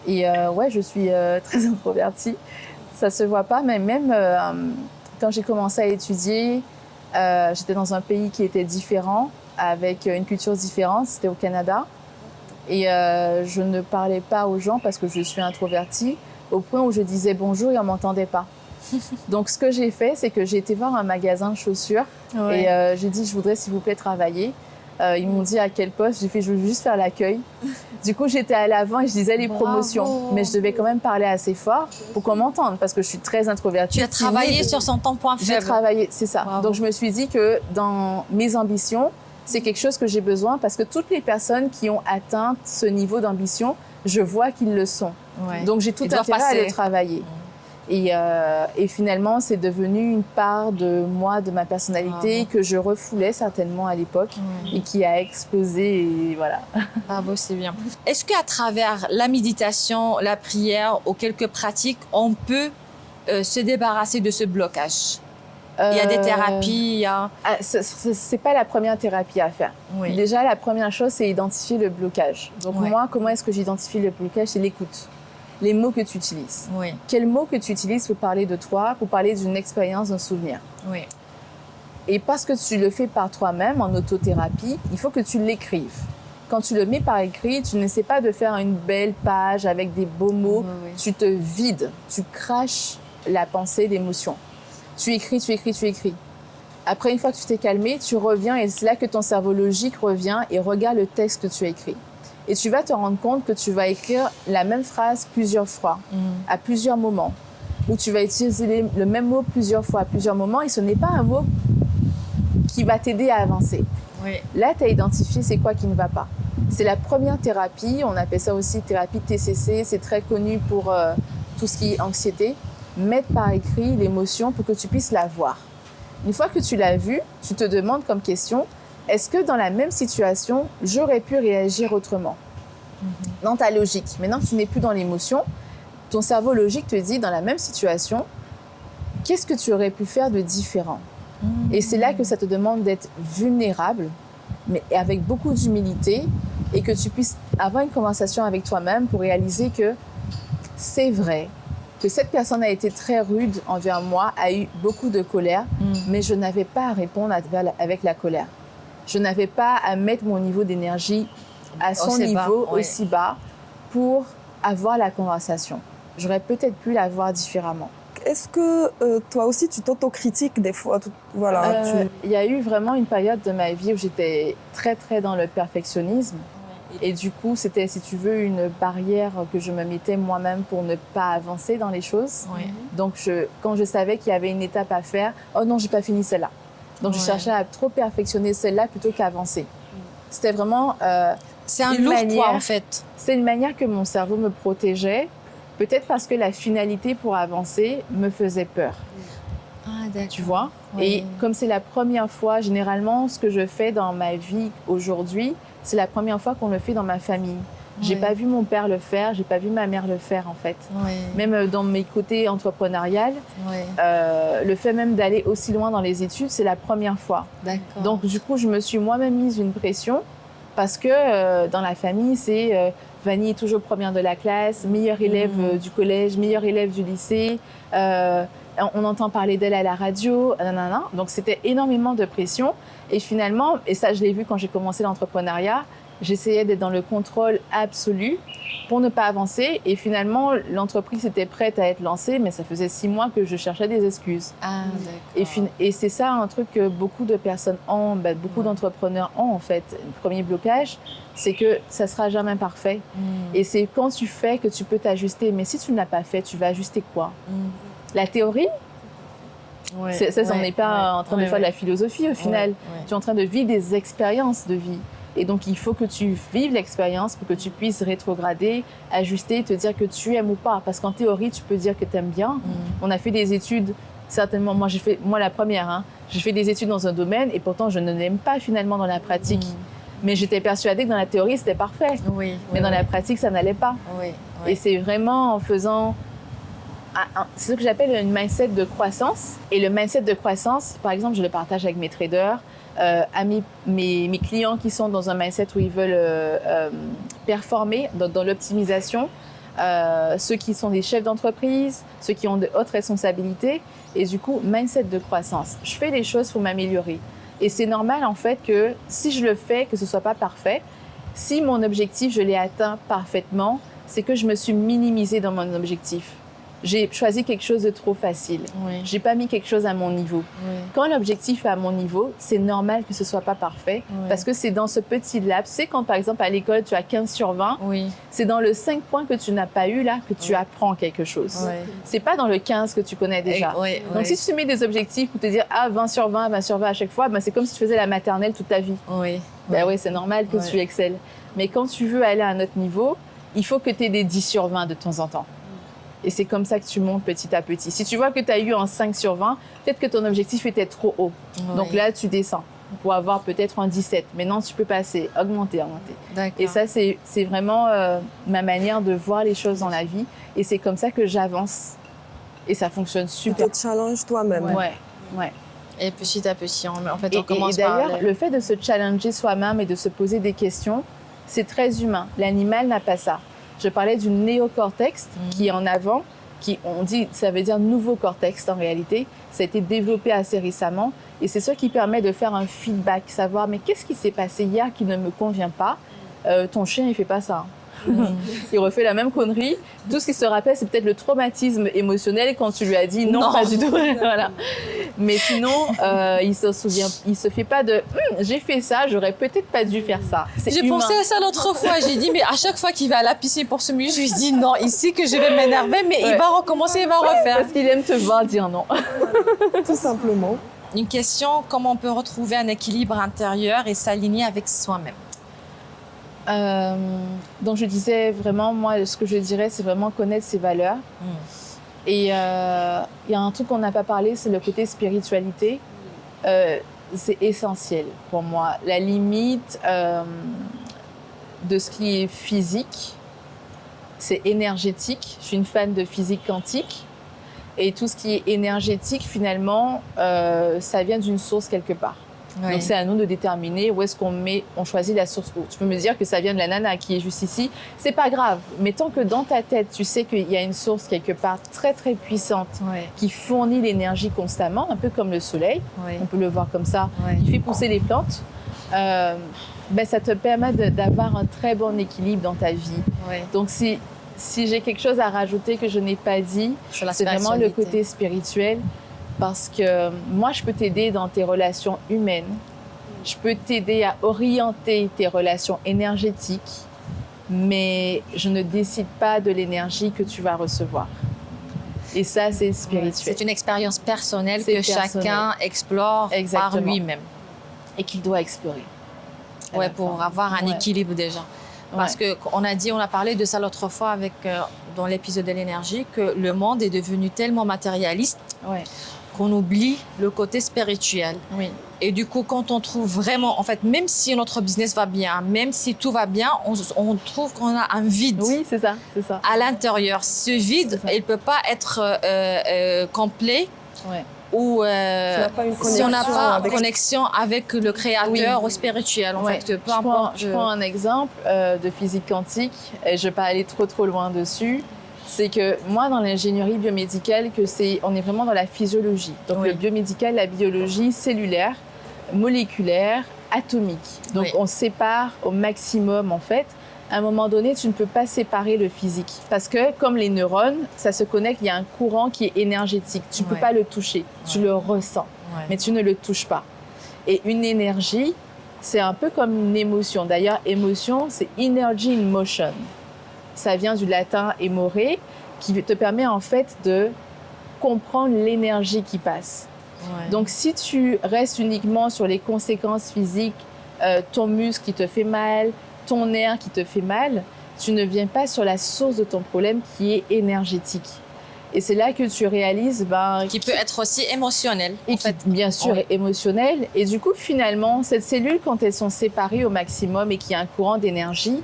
Et je suis très introvertie. Ça se voit pas, mais même quand j'ai commencé à étudier, J'étais dans un pays qui était différent, avec une culture différente, c'était au Canada. Et je ne parlais pas aux gens parce que je suis introvertie, au point où je disais bonjour et on ne m'entendait pas. Donc ce que j'ai fait, c'est que j'ai été voir un magasin de chaussures et j'ai dit je voudrais s'il vous plaît travailler. Ils m'ont dit à quel poste, j'ai fait je veux juste faire l'accueil. Du coup j'étais à l'avant et je disais les promotions, mais je devais quand même parler assez fort pour qu'on m'entende parce que je suis très introvertie. Tu as travaillé sur son point faible. J'ai travaillé, c'est ça. Bravo. Donc je me suis dit que dans mes ambitions, c'est quelque chose que j'ai besoin parce que toutes les personnes qui ont atteint ce niveau d'ambition, je vois qu'ils le sont. Ouais. Donc j'ai tout intérêt à le travailler. Et finalement, c'est devenu une part de moi, de ma personnalité que je refoulais certainement à l'époque et qui a explosé. Et voilà. Bravo, c'est bien. Est-ce qu'à travers la méditation, la prière ou quelques pratiques, on peut se débarrasser de ce blocage? Il y a des thérapies, il y a... C'est pas la première thérapie à faire. Oui. Déjà, la première chose, c'est identifier le blocage. Donc moi, comment est-ce que j'identifie le blocage? C'est l'écoute. Les mots que tu utilises. Oui. Quels mots que tu utilises pour parler de toi, pour parler d'une expérience, d'un souvenir. Oui. Et parce que tu le fais par toi-même, en autothérapie, il faut que tu l'écrives. Quand tu le mets par écrit, tu n'essaies pas de faire une belle page avec des beaux mots. Tu te vides, tu craches la pensée, l'émotion. Tu écris, tu écris, tu écris. Après, une fois que tu t'es calmé, tu reviens et c'est là que ton cerveau logique revient et regarde le texte que tu as écrit. Et tu vas te rendre compte que tu vas écrire la même phrase plusieurs fois, à plusieurs moments. Ou tu vas utiliser le même mot plusieurs fois, à plusieurs moments, et ce n'est pas un mot qui va t'aider à avancer. Oui. Là, tu as identifié c'est quoi qui ne va pas. C'est la première thérapie, on appelle ça aussi thérapie TCC, c'est très connu pour tout ce qui est anxiété. Mettre par écrit l'émotion pour que tu puisses la voir. Une fois que tu l'as vue, tu te demandes comme question, est-ce que dans la même situation, j'aurais pu réagir autrement? Dans ta logique. Maintenant que tu n'es plus dans l'émotion, ton cerveau logique te dit, dans la même situation, qu'est-ce que tu aurais pu faire de différent? Et c'est là que ça te demande d'être vulnérable, mais avec beaucoup d'humilité, et que tu puisses avoir une conversation avec toi-même pour réaliser que c'est vrai, que cette personne a été très rude envers moi, a eu beaucoup de colère, mais je n'avais pas à répondre avec la colère. Je n'avais pas à mettre mon niveau d'énergie à son niveau aussi bas pour avoir la conversation. J'aurais peut-être pu la voir différemment. Est-ce que toi aussi, tu t'autocritiques des fois? Il y a eu vraiment une période de ma vie où j'étais très, très dans le perfectionnisme. Et du coup, c'était, si tu veux, une barrière que je me mettais moi-même pour ne pas avancer dans les choses. Oui. Donc, quand je savais qu'il y avait une étape à faire, oh non, j'ai pas fini celle-là. Donc, je cherchais à trop perfectionner celle-là plutôt qu'avancer. C'était vraiment c'est un lourd poids, en fait. C'est une manière que mon cerveau me protégeait, peut-être parce que la finalité pour avancer me faisait peur. Ah, d'accord. Tu vois? Oui. Et comme c'est la première fois, généralement, ce que je fais dans ma vie aujourd'hui, c'est la première fois qu'on le fait dans ma famille. J'ai pas vu mon père le faire, j'ai pas vu ma mère le faire en fait. Même dans mes côtés entrepreneurial, le fait même d'aller aussi loin dans les études, c'est la première fois. D'accord. Donc du coup, je me suis moi-même mise une pression parce que dans la famille, c'est Vanny est toujours première de la classe, meilleure élève du collège, meilleure élève du lycée. On entend parler d'elle à la radio, nanana. Donc c'était énormément de pression. Et finalement, et ça je l'ai vu quand j'ai commencé l'entrepreneuriat, j'essayais d'être dans le contrôle absolu pour ne pas avancer. Et finalement, l'entreprise était prête à être lancée, mais ça faisait 6 mois que je cherchais des excuses. Ah, d'accord. Et c'est ça un truc que beaucoup de personnes ont, beaucoup d'entrepreneurs ont en fait. Le premier blocage, c'est que ça ne sera jamais parfait. Et c'est quand tu fais que tu peux t'ajuster. Mais si tu ne l'as pas fait, tu vas ajuster quoi? La théorie, on n'est pas en train de faire de la philosophie au final. Tu es en train de vivre des expériences de vie. Et donc, il faut que tu vives l'expérience pour que tu puisses rétrograder, ajuster, te dire que tu aimes ou pas. Parce qu'en théorie, tu peux dire que tu aimes bien. On a fait des études, certainement, moi la première, j'ai fait des études dans un domaine et pourtant, je ne l'aime pas finalement dans la pratique. Mais j'étais persuadée que dans la théorie, c'était parfait. Mais dans la pratique, ça n'allait pas. Et c'est vraiment en faisant... C'est ce que j'appelle une mindset de croissance. Et le mindset de croissance, par exemple, je le partage avec mes traders, à mes clients qui sont dans un mindset où ils veulent performer dans l'optimisation. ceux qui sont des chefs d'entreprise, ceux qui ont de hautes responsabilités. Et du coup, mindset de croissance. Je fais les choses pour m'améliorer. Et c'est normal, en fait, que si je le fais, que ce ne soit pas parfait, si mon objectif, je l'ai atteint parfaitement, c'est que je me suis minimisée dans mon objectif. J'ai choisi quelque chose de trop facile. Oui. J'ai pas mis quelque chose à mon niveau. Oui. Quand l'objectif est à mon niveau, c'est normal que ce soit pas parfait parce que c'est dans ce petit laps. Tu sais, quand par exemple à l'école, tu as 15 sur 20, Oui. c'est dans le 5 points que tu n'as pas eu là que tu apprends quelque chose. Oui. C'est pas dans le 15 que tu connais déjà. Oui, Donc si tu te mets des objectifs pour te dire 20 sur 20, 20 sur 20 à chaque fois, ben, c'est comme si tu faisais la maternelle toute ta vie. Oui. Ben oui, c'est normal que tu excelles. Mais quand tu veux aller à un autre niveau, il faut que tu aies des 10 sur 20 de temps en temps. Et c'est comme ça que tu montes petit à petit. Si tu vois que tu as eu un 5 sur 20, peut-être que ton objectif était trop haut. Oui. Donc là, tu descends pour avoir peut-être un 17. Maintenant, tu peux passer, augmenter. D'accord. Et ça, c'est vraiment ma manière de voir les choses dans la vie. Et c'est comme ça que j'avance. Et ça fonctionne Tu super. te challenges toi-même. Ouais. Et petit à petit, on Et commence par... d'ailleurs, le fait de se challenger soi-même et de se poser des questions, c'est très humain. L'animal n'a pas ça. Je parlais du néocortex qui est en avant, on dit, ça veut dire nouveau cortex en réalité. Ça a été développé assez récemment et c'est ça qui permet de faire un feedback, savoir mais qu'est-ce qui s'est passé hier qui ne me convient pas. Ton chien, il fait pas ça. Il refait la même connerie. Tout ce qu'il se rappelle, c'est peut-être le traumatisme émotionnel quand tu lui as dit non. Pas du tout. Voilà. Mais sinon, il se souvient, il se fait pas de j'ai fait ça, j'aurais peut-être pas dû faire ça. J'ai pensé à ça l'autre fois. J'ai dit, mais à chaque fois qu'il va à la piscine pour se mouiller, je lui dis non, ici que je vais m'énerver, mais il va recommencer, il va refaire. Parce qu'il aime te voir dire non. Tout simplement. Une question, comment on peut retrouver un équilibre intérieur et s'aligner avec soi-même? Donc je disais vraiment, moi, ce que je dirais, c'est vraiment connaître ses valeurs. Et il y a un truc qu'on n'a pas parlé, c'est le côté spiritualité. C'est essentiel pour moi. La limite de ce qui est physique, c'est énergétique. Je suis une fan de physique quantique. Et tout ce qui est énergétique, finalement, ça vient d'une source quelque part. Oui. Donc c'est à nous de déterminer où est-ce on choisit la source. Tu peux me dire que ça vient de la nana qui est juste ici, c'est pas grave. Mais tant que dans ta tête, tu sais qu'il y a une source quelque part très très puissante qui fournit l'énergie constamment, un peu comme le soleil, on peut le voir comme ça, qui fait pousser les plantes, ça te permet d'avoir un très bon équilibre dans ta vie. Donc si j'ai quelque chose à rajouter que je n'ai pas dit, c'est vraiment le côté spirituel. Parce que moi, je peux t'aider dans tes relations humaines. Je peux t'aider à orienter tes relations énergétiques. Mais je ne décide pas de l'énergie que tu vas recevoir. Et ça, c'est spirituel. C'est une expérience personnelle que chacun explore par lui-même. Et qu'il doit explorer. Pour avoir un équilibre déjà. Parce qu'on a parlé de ça l'autre fois dans l'épisode de l'énergie, que le monde est devenu tellement matérialiste qu'on oublie le côté spirituel. Et du coup, quand on trouve vraiment, en fait, même si notre business va bien, même si tout va bien, on trouve qu'on a un vide. Oui, c'est ça. À l'intérieur. Ce vide, il ne peut pas être complet. Ou si on n'a pas une connexion avec le créateur ou spirituel. En fait, peu importe. Je prends un exemple de physique quantique, et je ne vais pas aller trop loin dessus. C'est que moi, dans l'ingénierie biomédicale, on est vraiment dans la physiologie. Donc le biomédical, la biologie cellulaire, moléculaire, atomique. Donc on sépare au maximum en fait. À un moment donné, tu ne peux pas séparer le physique. Parce que, comme les neurones, ça se connecte, il y a un courant qui est énergétique. Tu ne peux pas le toucher, tu le ressens, mais tu ne le touches pas. Et une énergie, c'est un peu comme une émotion. D'ailleurs, émotion, c'est energy in motion. Ça vient du latin emore, qui te permet en fait de comprendre l'énergie qui passe. Donc, si tu restes uniquement sur les conséquences physiques, ton muscle qui te fait mal, ton nerf qui te fait mal, tu ne viens pas sur la source de ton problème qui est énergétique. Et c'est là que tu réalises... qui peut être aussi émotionnel. Et qui, bien sûr, est émotionnel. Et du coup, finalement, cette cellule, quand elles sont séparées au maximum et qu'il y a un courant d'énergie,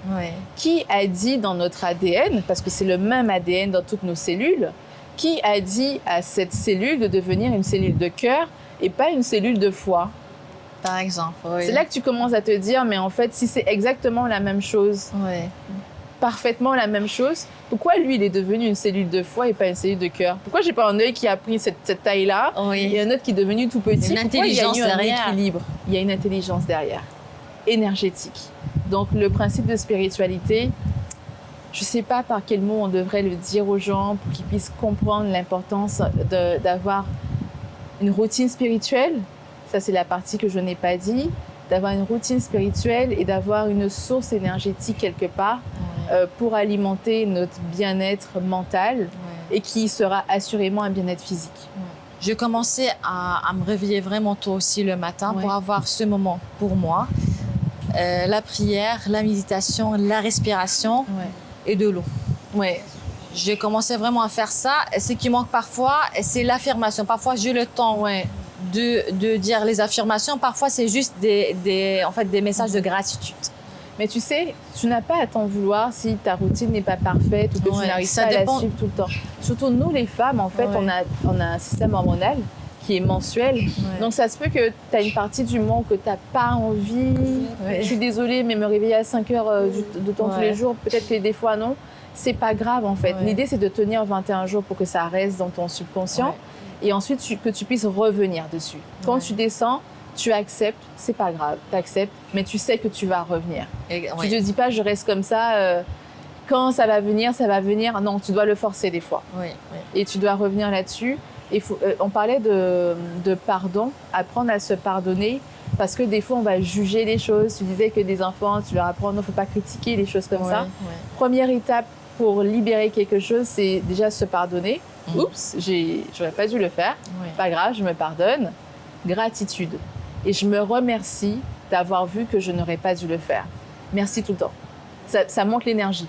qui a dit dans notre ADN, parce que c'est le même ADN dans toutes nos cellules, qui a dit à cette cellule de devenir une cellule de cœur et pas une cellule de foie? Par exemple. C'est là que tu commences à te dire, mais en fait, si c'est exactement la même chose, parfaitement la même chose, pourquoi lui, il est devenu une cellule de foie et pas une cellule de cœur? Pourquoi j'ai pas un œil qui a pris cette taille-là et un autre qui est devenu tout petit? Une intelligence il y a eu derrière. un équilibre. Il y a une intelligence derrière, énergétique. Donc, le principe de spiritualité, je sais pas par quel mot on devrait le dire aux gens pour qu'ils puissent comprendre l'importance d'avoir une routine spirituelle. Ça, c'est la partie que je n'ai pas dit. D'avoir une routine spirituelle et d'avoir une source énergétique quelque part pour alimenter notre bien-être mental et qui sera assurément un bien-être physique. Je commençais à me réveiller vraiment tôt aussi le matin pour avoir ce moment pour moi. La prière, la méditation, la respiration et de l'eau. Je commençais vraiment à faire ça. Et ce qui manque parfois, c'est l'affirmation. Parfois, j'ai le temps de dire les affirmations. Parfois, c'est juste des messages de gratitude. Mais tu sais, tu n'as pas à t'en vouloir si ta routine n'est pas parfaite ou que tu n'arrives pas à la suivre tout le temps. Surtout nous, les femmes, en fait, on a un système hormonal qui est mensuel. Donc, ça se peut que tu as une partie du mois que tu n'as pas envie. Je suis désolée, mais me réveiller à 5 heures de temps tous les jours, peut-être que des fois, non. C'est pas grave, en fait. L'idée, c'est de tenir 21 jours pour que ça reste dans ton subconscient. Et ensuite, que tu puisses revenir dessus. Quand tu descends, tu acceptes, c'est pas grave, tu acceptes, mais tu sais que tu vas revenir. Tu ne te dis pas, je reste comme ça, quand ça va venir, ça va venir. Non, tu dois le forcer des fois. Et tu dois revenir là-dessus. On parlait de pardon, apprendre à se pardonner, parce que des fois, on va juger les choses. Tu disais que des enfants, tu leur apprends, il ne faut pas critiquer, les choses comme ça. Première étape pour libérer quelque chose, c'est déjà se pardonner. Oups, j'aurais pas dû le faire. Pas grave, je me pardonne. Gratitude. Et je me remercie d'avoir vu que je n'aurais pas dû le faire. Merci tout le temps. Ça montre l'énergie.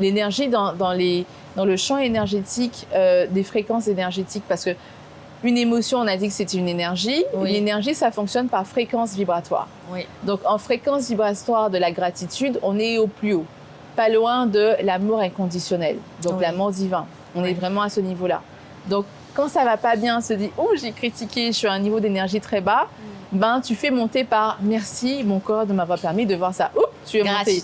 L'énergie dans le champ énergétique, des fréquences énergétiques, parce que une émotion, on a dit que c'était une énergie. L'énergie, ça fonctionne par fréquence vibratoire. Donc, en fréquence vibratoire de la gratitude, on est au plus haut. Pas loin de l'amour inconditionnel, donc l'amour divin. On est vraiment à ce niveau-là. Donc, quand ça va pas bien, on se dit « Oh, j'ai critiqué, je suis à un niveau d'énergie très bas », ben, tu fais monter par « Merci, mon corps, de m'avoir permis de voir ça. » Oups, tu es monté.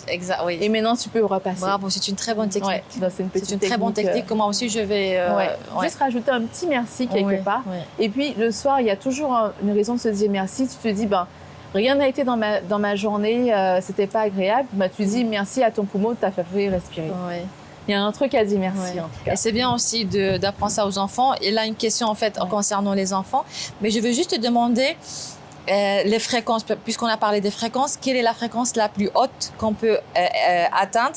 Et maintenant, tu peux repasser. Bravo, c'est une très bonne technique. C'est une très bonne technique. Comment aussi je vais... Juste rajouter un petit merci quelque part. Et puis, le soir, il y a toujours une raison de se dire merci. Tu te dis, ben, rien n'a été dans ma journée, c'était pas agréable. Ben, tu dis merci à ton poumon de t'a fait respirer. Il y a un truc à dire merci en tout cas. Et c'est bien aussi d'apprendre ça aux enfants. Et là, une question en fait concernant les enfants. Mais je veux juste te demander les fréquences, puisqu'on a parlé des fréquences, quelle est la fréquence la plus haute qu'on peut atteindre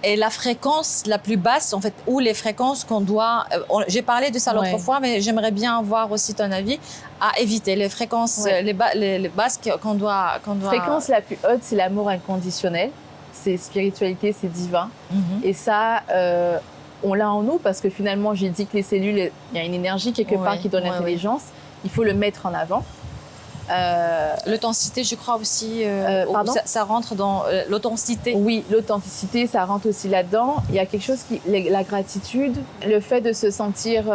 et la fréquence la plus basse, en fait, ou les fréquences qu'on doit... j'ai parlé de ça l'autre fois, mais j'aimerais bien avoir aussi ton avis à éviter les fréquences, les basses qu'on doit... Fréquence la plus haute, c'est l'amour inconditionnel. C'est spiritualité, c'est divin. Et ça, on l'a en nous parce que finalement, j'ai dit que les cellules, il y a une énergie quelque part qui donne l'intelligence. Il faut le mettre en avant. L'authenticité, je crois aussi, ça rentre dans l'authenticité. Oui, l'authenticité, ça rentre aussi là-dedans. Il y a quelque chose la gratitude, le fait de se sentir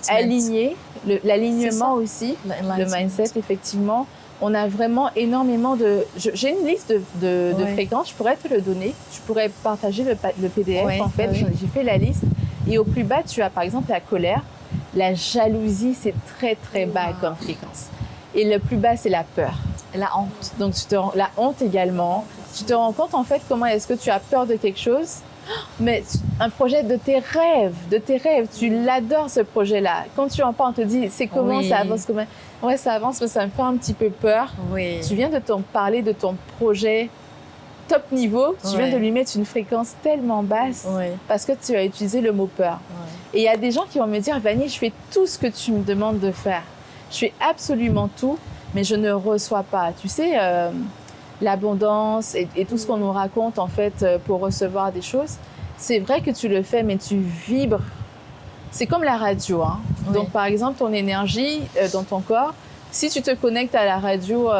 aligné, l'alignement aussi, le mindset, effectivement. On a vraiment énormément de... J'ai une liste de fréquences, je pourrais te le donner. Je pourrais partager le PDF, en fait. J'ai fait la liste. Et au plus bas, tu as par exemple la colère. La jalousie, c'est très, très bas comme fréquence. Et le plus bas, c'est la peur. La honte. Donc, la honte également. Tu te rends compte, en fait, comment est-ce que tu as peur de quelque chose, mais un projet de tes rêves, tu l'adores, ce projet-là. Quand tu en parles, on te dit, c'est comment, ça avance comment? Ouais, ça avance, mais ça me fait un petit peu peur. Tu viens de parler de ton projet top niveau, tu viens de lui mettre une fréquence tellement basse parce que tu as utilisé le mot peur. Et il y a des gens qui vont me dire, Vanny, je fais tout ce que tu me demandes de faire. Je fais absolument tout, mais je ne reçois pas. Tu sais, l'abondance et tout ce qu'on nous raconte, en fait, pour recevoir des choses, c'est vrai que tu le fais, mais tu vibres. C'est comme la radio. Hein. Donc, par exemple, ton énergie dans ton corps, si tu te connectes à la radio,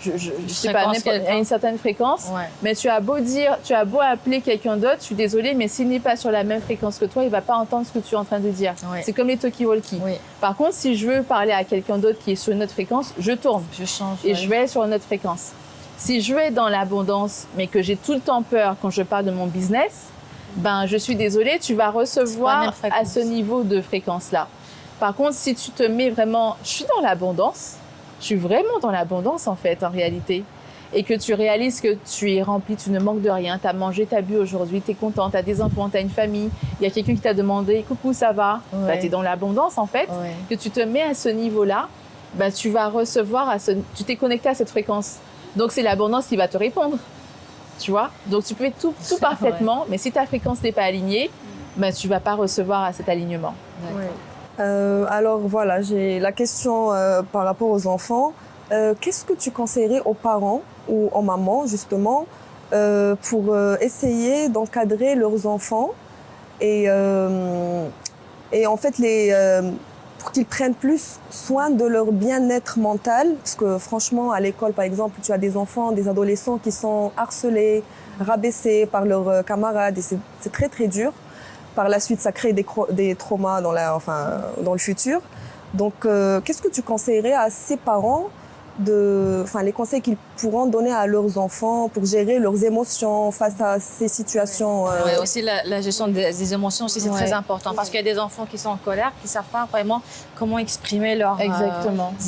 je sais pas, à une certaine fréquence, mais tu as beau appeler quelqu'un d'autre, je suis désolée, mais s'il n'est pas sur la même fréquence que toi, il ne va pas entendre ce que tu es en train de dire. C'est comme les talkie-walkie. Par contre, si je veux parler à quelqu'un d'autre qui est sur une autre fréquence, je tourne. Je change. Et je vais sur une autre fréquence. Si je veux être dans l'abondance, mais que j'ai tout le temps peur quand je parle de mon business, ben, je suis désolée, tu vas recevoir à ce niveau de fréquence-là. Par contre, si tu te mets vraiment, je suis dans l'abondance, je suis vraiment dans l'abondance en fait, en réalité, et que tu réalises que tu es rempli, tu ne manques de rien, tu as mangé, tu as bu aujourd'hui, tu es content, tu as des enfants, tu as une famille, il y a quelqu'un qui t'a demandé « coucou, ça va ?» Ben, tu es dans l'abondance en fait, que tu te mets à ce niveau-là, ben, tu vas recevoir, tu t'es connecté à cette fréquence. Donc, c'est l'abondance qui va te répondre, tu vois. Donc, tu peux faire tout parfaitement, mais si ta fréquence n'est pas alignée, ben, tu ne vas pas recevoir à cet alignement. Alors voilà, j'ai la question par rapport aux enfants. Qu'est-ce que tu conseillerais aux parents ou aux mamans justement pour essayer d'encadrer leurs enfants et en fait pour qu'ils prennent plus soin de leur bien-être mental, parce que franchement à l'école par exemple tu as des enfants, des adolescents qui sont harcelés, rabaissés par leurs camarades et c'est très très dur. Par la suite ça crée des traumas dans le futur. Donc qu'est-ce que tu conseillerais à ces parents les conseils qu'ils pourront donner à leurs enfants pour gérer leurs émotions face à ces situations. Oui, aussi la gestion des émotions aussi, c'est très important parce qu'il y a des enfants qui sont en colère, qui ne savent pas vraiment comment exprimer leurs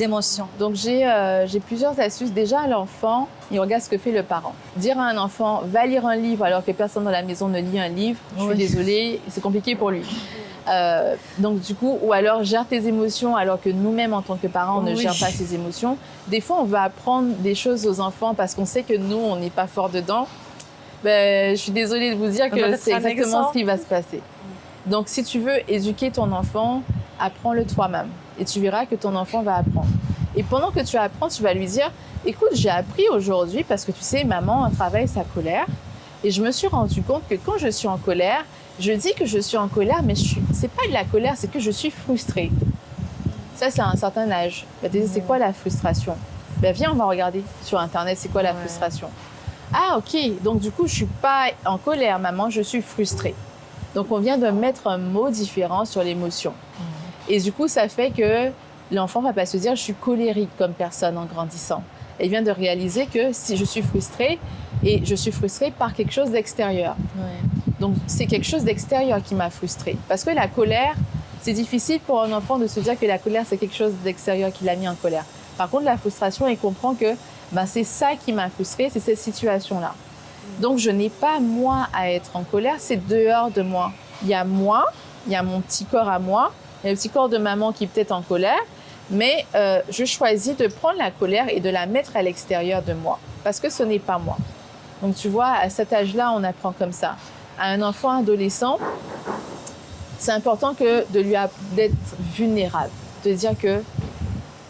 émotions. Donc j'ai plusieurs astuces. Déjà, l'enfant, il regarde ce que fait le parent. Dire à un enfant, va lire un livre alors que personne dans la maison ne lit un livre, je suis désolée, c'est compliqué pour lui. Donc du coup, ou alors gère tes émotions alors que nous-mêmes en tant que parents on ne gère pas ses émotions. Des fois on va apprendre des choses aux enfants parce qu'on sait que nous on n'est pas fort dedans. Ben, je suis désolée de vous dire que c'est exactement ce qui va se passer. Donc si tu veux éduquer ton enfant, apprends-le toi-même et tu verras que ton enfant va apprendre. Et pendant que tu apprends, tu vas lui dire, écoute, j'ai appris aujourd'hui parce que tu sais, maman travaille sa colère et je me suis rendu compte que quand je suis en colère, je dis que je suis en colère, mais c'est pas de la colère, c'est que je suis frustrée. Ça, c'est à un certain âge. Ben, c'est quoi la frustration? Ben, viens, on va regarder sur Internet, c'est quoi la frustration. Ah, ok, donc du coup, je suis pas en colère, maman, je suis frustrée. Donc, on vient de mettre un mot différent sur l'émotion. Et du coup, ça fait que l'enfant va pas se dire, je suis colérique comme personne en grandissant. Elle vient de réaliser que si je suis frustrée, et je suis frustrée par quelque chose d'extérieur. Donc, c'est quelque chose d'extérieur qui m'a frustrée. Parce que la colère, c'est difficile pour un enfant de se dire que la colère, c'est quelque chose d'extérieur qui l'a mis en colère. Par contre, la frustration, il comprend que c'est ça qui m'a frustrée, c'est cette situation-là. Donc, je n'ai pas moi à être en colère, c'est dehors de moi. Il y a moi, il y a mon petit corps à moi, il y a le petit corps de maman qui est peut-être en colère, mais je choisis de prendre la colère et de la mettre à l'extérieur de moi. Parce que ce n'est pas moi. Donc, tu vois, à cet âge-là, on apprend comme ça. À un enfant adolescent, c'est important d'être vulnérable, de dire que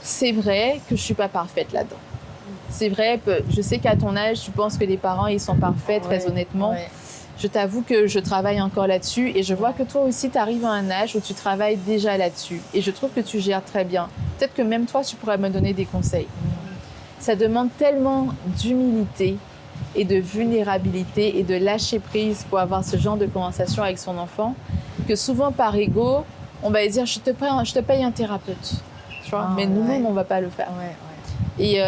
c'est vrai que je ne suis pas parfaite là-dedans. C'est vrai, je sais qu'à ton âge, tu penses que les parents, ils sont parfaits, très honnêtement. Je t'avoue que je travaille encore là-dessus et je vois que toi aussi, tu arrives à un âge où tu travailles déjà là-dessus. Et je trouve que tu gères très bien. Peut-être que même toi, tu pourrais me donner des conseils. Ça demande tellement d'humilité et de vulnérabilité et de lâcher prise pour avoir ce genre de conversation avec son enfant, que souvent par ego, on va dire je te paye un thérapeute, tu vois, mais nous-mêmes on va pas le faire. Et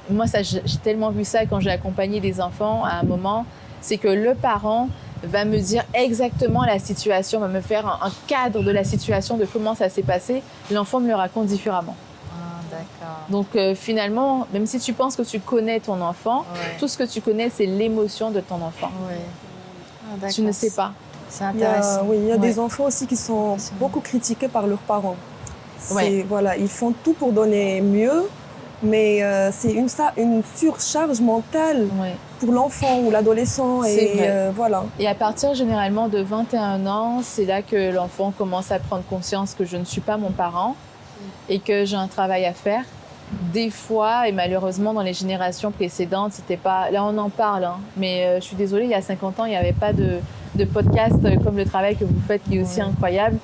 moi j'ai tellement vu ça quand j'ai accompagné des enfants à un moment, c'est que le parent va me dire exactement la situation, va me faire un cadre de la situation, de comment ça s'est passé, l'enfant me le raconte différemment. Donc finalement, même si tu penses que tu connais ton enfant, tout ce que tu connais, c'est l'émotion de ton enfant. Tu ne sais pas. C'est intéressant. Il y a des enfants aussi qui sont beaucoup critiqués par leurs parents. Voilà, ils font tout pour donner mieux, mais c'est une surcharge mentale pour l'enfant ou l'adolescent. Et à partir généralement de 21 ans, c'est là que l'enfant commence à prendre conscience que je ne suis pas mon parent et que j'ai un travail à faire. Des fois, et malheureusement dans les générations précédentes, c'était pas... Là, on en parle, mais je suis désolée, il y a 50 ans, il n'y avait pas de podcast comme le travail que vous faites, qui est aussi incroyable,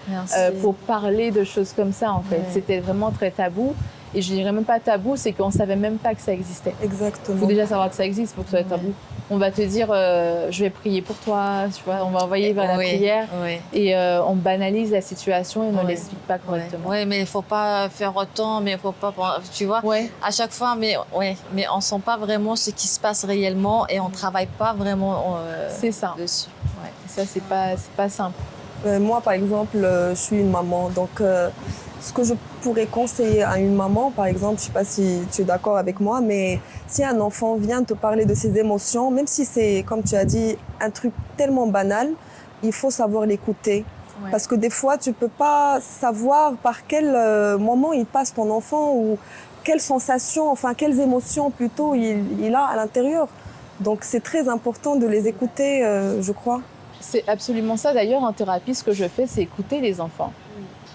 pour parler de choses comme ça, en fait. C'était vraiment très tabou. Et je dirais même pas tabou, c'est qu'on savait même pas que ça existait. Exactement. Il faut déjà savoir que ça existe pour que ce soit tabou. On va te dire, je vais prier pour toi, tu vois, on va envoyer vers la prière. Et on banalise la situation et on ne l'explique pas correctement. Oui, mais il ne faut pas faire autant, mais il ne faut pas, tu vois, à chaque fois, mais on ne sent pas vraiment ce qui se passe réellement et on ne travaille pas vraiment c'est ça. dessus. Ouais. Ça, c'est pas simple. Moi, par exemple, je suis une maman, donc ce que je pourrais conseiller à une maman, par exemple, je ne sais pas si tu es d'accord avec moi, mais si un enfant vient te parler de ses émotions, même si c'est, comme tu as dit, un truc tellement banal, il faut savoir l'écouter. Ouais. Parce que des fois, tu ne peux pas savoir par quel moment il passe ton enfant ou quelles sensations, enfin quelles émotions plutôt il a à l'intérieur. Donc c'est très important de les écouter, je crois. C'est absolument ça. D'ailleurs, en thérapie, ce que je fais, c'est écouter les enfants.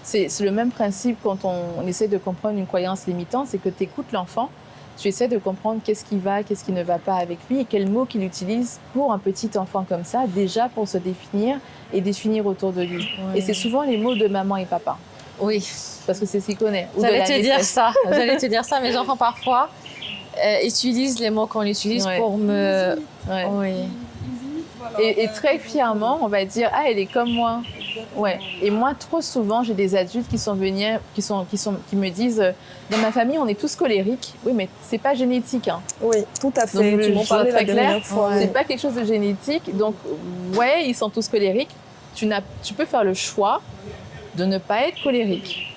C'est le même principe quand on essaie de comprendre une croyance limitante, c'est que tu écoutes l'enfant, tu essaies de comprendre qu'est-ce qui va, qu'est-ce qui ne va pas avec lui et quels mots qu'il utilise pour un petit enfant comme ça, déjà pour se définir et définir autour de lui. Et c'est souvent les mots de maman et papa. Oui. Parce que c'est ce qu'il connaît. J'allais te dire ça, mes enfants parfois utilisent les mots qu'on utilise pour me... Oui. Et très fièrement, on va dire, ah, elle est comme moi. Ouais. Et moi, trop souvent, j'ai des adultes qui me disent, dans ma famille, on est tous colériques. Oui, mais c'est pas génétique. Hein. Oui, tout à fait. Donc, tu m'en parlais la dernière fois. C'est pas quelque chose de génétique. Donc, ouais, ils sont tous colériques. Tu peux faire le choix de ne pas être colérique.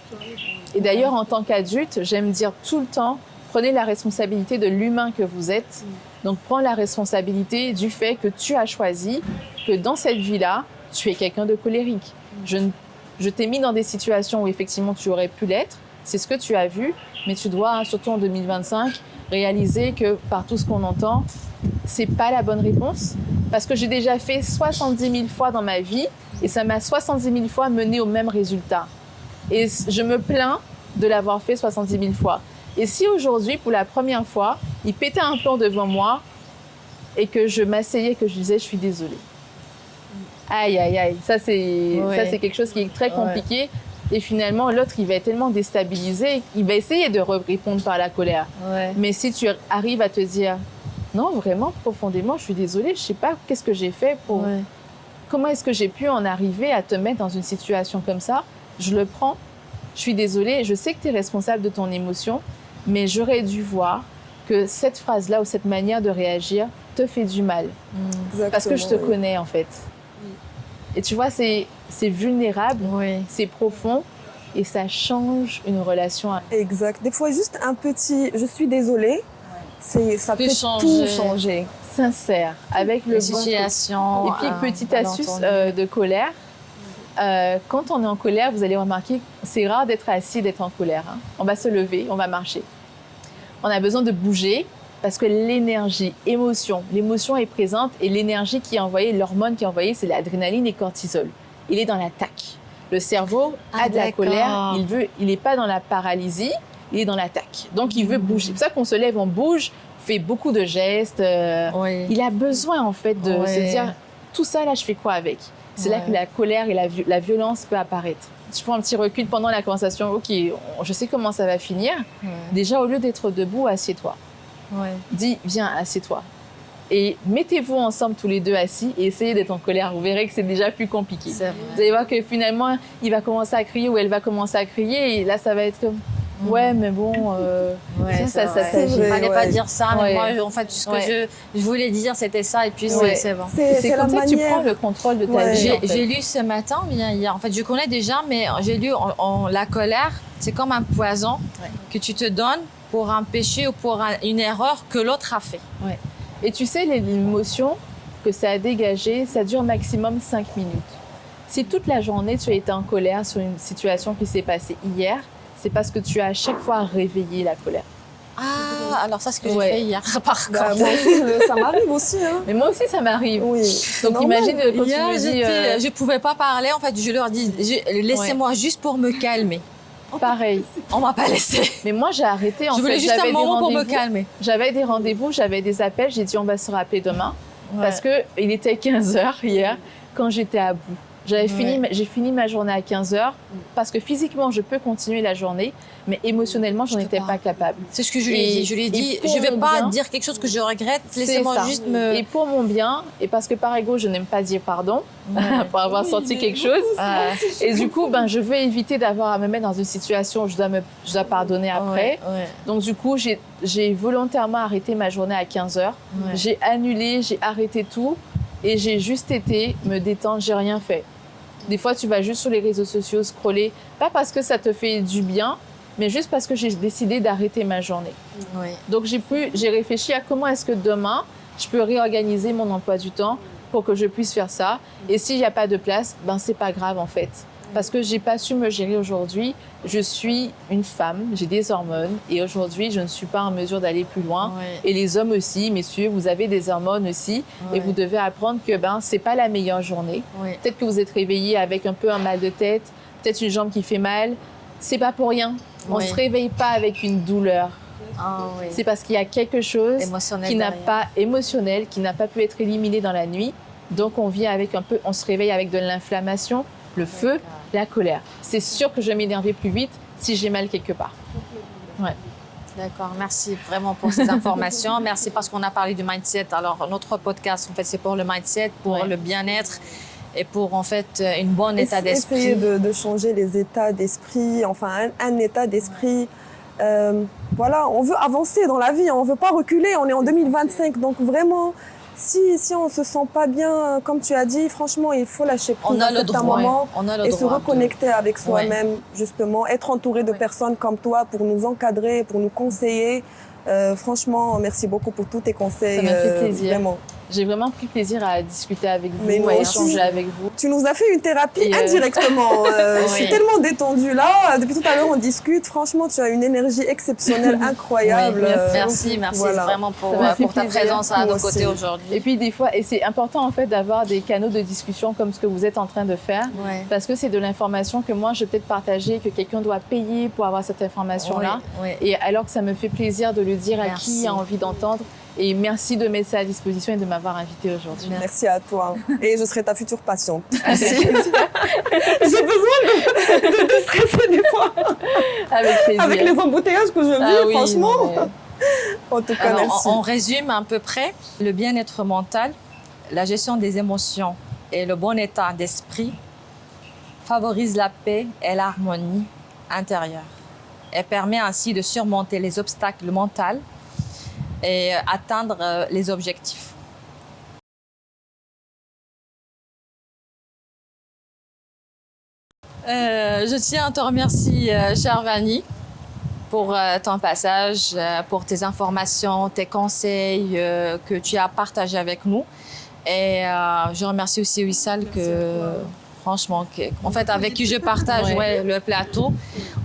Et d'ailleurs, en tant qu'adulte, j'aime dire tout le temps, prenez la responsabilité de l'humain que vous êtes. Donc, prends la responsabilité du fait que tu as choisi que dans cette vie-là, tu es quelqu'un de colérique. Je t'ai mis dans des situations où effectivement tu aurais pu l'être. C'est ce que tu as vu. Mais tu dois, surtout en 2025, réaliser que par tout ce qu'on entend, c'est pas la bonne réponse. Parce que j'ai déjà fait 70 000 fois dans ma vie et ça m'a 70 000 fois mené au même résultat. Et je me plains de l'avoir fait 70 000 fois. Et si aujourd'hui, pour la première fois, il pétait un plomb devant moi et que je m'asseyais, que je disais, je suis désolée. Aïe, aïe, aïe. Ça, c'est quelque chose qui est très compliqué. Et finalement, l'autre, il va être tellement déstabilisé, il va essayer de répondre par la colère. Mais si tu arrives à te dire, non, vraiment, profondément, je suis désolée, je ne sais pas qu'est-ce que j'ai fait pour... Comment est-ce que j'ai pu en arriver à te mettre dans une situation comme ça? Je le prends, je suis désolée, je sais que tu es responsable de ton émotion, mais j'aurais dû voir que cette phrase-là ou cette manière de réagir te fait du mal. Parce que je te connais, en fait. Et tu vois, c'est vulnérable, c'est profond et ça change une relation. Exact. Des fois, juste un petit « je suis désolée », ça peut tout changer. Sincère, avec le situation. Et puis, petite astuce de colère. Quand on est en colère, vous allez remarquer, c'est rare d'être assis, d'être en colère. Hein. On va se lever, on va marcher. On a besoin de bouger parce que l'énergie, l'émotion est présente et l'énergie qui est envoyée, l'hormone qui est envoyée, c'est l'adrénaline et le cortisol. Il est dans l'attaque. Le cerveau a de la colère, il n'est pas dans la paralysie, il est dans l'attaque. Donc, il veut bouger. C'est pour ça qu'on se lève, on bouge, fait beaucoup de gestes. Il a besoin, en fait, de se dire, tout ça, là, je fais quoi avec? C'est là que la colère et la violence peut apparaître. Je prends un petit recul pendant la conversation. OK, je sais comment ça va finir. Déjà, au lieu d'être debout, assieds-toi. Dis, viens, assieds-toi. Et mettez-vous ensemble tous les deux assis et essayez d'être en colère. Vous verrez que c'est déjà plus compliqué. Vous allez voir que finalement, il va commencer à crier ou elle va commencer à crier. Et là, ça va être comme... Ouais, mais bon, ça je fallait pas dire ça, mais moi, en fait, ce que je voulais dire, c'était ça, et puis c'est bon. C'est comme ça que tu prends le contrôle de ta vie. J'ai lu ce matin, bien hier, en fait, je connais déjà, mais j'ai lu la colère, c'est comme un poison que tu te donnes pour un péché ou pour une erreur que l'autre a fait. Et tu sais, l'émotion que ça a dégagée, ça dure maximum 5 minutes. Si toute la journée, tu as été en colère sur une situation qui s'est passée hier, c'est parce que tu as à chaque fois réveillé la colère. Ah, alors ça, c'est ce que j'ai fait hier, par contre. Moi aussi, ça m'arrive aussi. Hein. Mais moi aussi, ça m'arrive. Oui. Donc, imagine quand hier, tu me dis... je ne pouvais pas parler. En fait, je leur dis, laissez-moi juste pour me calmer. Pareil. On ne m'a pas laissé. Mais moi, j'ai arrêté. Je voulais juste un moment pour me calmer. J'avais des rendez-vous, j'avais des appels. J'ai dit, on va se rappeler demain. Parce qu'il était 15h hier, quand j'étais à bout. J'ai fini ma journée à 15h parce que physiquement, je peux continuer la journée, mais émotionnellement, je n'en étais pas capable. C'est ce que je lui ai dit. Je lui ai dit, je ne vais pas dire quelque chose que je regrette, laissez-moi juste me... Et pour mon bien, et parce que par ego, je n'aime pas dire pardon pour avoir senti quelque chose. Et du coup, je veux éviter d'avoir à me mettre dans une situation où je dois pardonner après. Donc du coup, j'ai volontairement arrêté ma journée à 15h. J'ai annulé, j'ai arrêté tout. Et j'ai juste été me détendre, j'ai rien fait. Des fois, tu vas juste sur les réseaux sociaux scroller, pas parce que ça te fait du bien, mais juste parce que j'ai décidé d'arrêter ma journée. Donc, j'ai réfléchi à comment est-ce que demain, je peux réorganiser mon emploi du temps pour que je puisse faire ça. Et s'il n'y a pas de place, c'est pas grave en fait. Parce que j'ai pas su me gérer aujourd'hui. Je suis une femme, j'ai des hormones et aujourd'hui, je ne suis pas en mesure d'aller plus loin. Et les hommes aussi, messieurs, vous avez des hormones aussi et vous devez apprendre que c'est pas la meilleure journée. Peut-être que vous êtes réveillé avec un peu un mal de tête, peut-être une jambe qui fait mal. C'est pas pour rien. On se réveille pas avec une douleur. C'est parce qu'il y a quelque chose qui n'a pas émotionnel, qui n'a pas pu être éliminé dans la nuit. Donc on vient avec on se réveille avec de l'inflammation, le feu, la colère. C'est sûr que je vais m'énerver plus vite si j'ai mal quelque part. D'accord, merci vraiment pour ces informations. Merci parce qu'on a parlé du mindset. Alors, notre podcast, en fait, c'est pour le mindset, pour le bien-être et pour, en fait, une bonne état d'esprit. Essayer de changer les états d'esprit, enfin, un état d'esprit. Voilà, on veut avancer dans la vie, on ne veut pas reculer, on est en 2025, donc vraiment... Si on ne se sent pas bien, comme tu as dit, franchement, il faut lâcher prise à certains moments et se reconnecter avec soi-même, justement. Être entouré de personnes comme toi pour nous encadrer, pour nous conseiller. Franchement, merci beaucoup pour tous tes conseils. Ça m'a fait plaisir. Vraiment. J'ai vraiment pris plaisir à discuter avec vous, à échanger avec vous. Tu nous as fait une thérapie indirectement. Je suis tellement détendue là. Depuis tout à l'heure, on discute. Franchement, tu as une énergie exceptionnelle, incroyable. Merci vraiment pour ta présence à nos côtés aujourd'hui. Et puis des fois, et c'est important en fait d'avoir des canaux de discussion comme ce que vous êtes en train de faire, parce que c'est de l'information que moi je peux peut-être partager, que quelqu'un doit payer pour avoir cette information-là. Et alors que ça me fait plaisir de le dire à qui a envie d'entendre. Et merci de mettre ça à disposition et de m'avoir invitée aujourd'hui. Merci à toi. Et je serai ta future patiente. J'ai besoin de déstresser des fois. Avec plaisir. Avec les embouteillages que je vis, franchement. En tout cas, merci. On résume à peu près le bien-être mental, la gestion des émotions et le bon état d'esprit favorise la paix et l'harmonie intérieure. Elle permet ainsi de surmonter les obstacles mentaux et atteindre les objectifs. Je tiens à te remercier, chère Vanny, pour ton passage, pour tes informations, tes conseils que tu as partagés avec nous. Et je remercie aussi Wissal franchement, en fait, avec qui je partage le plateau.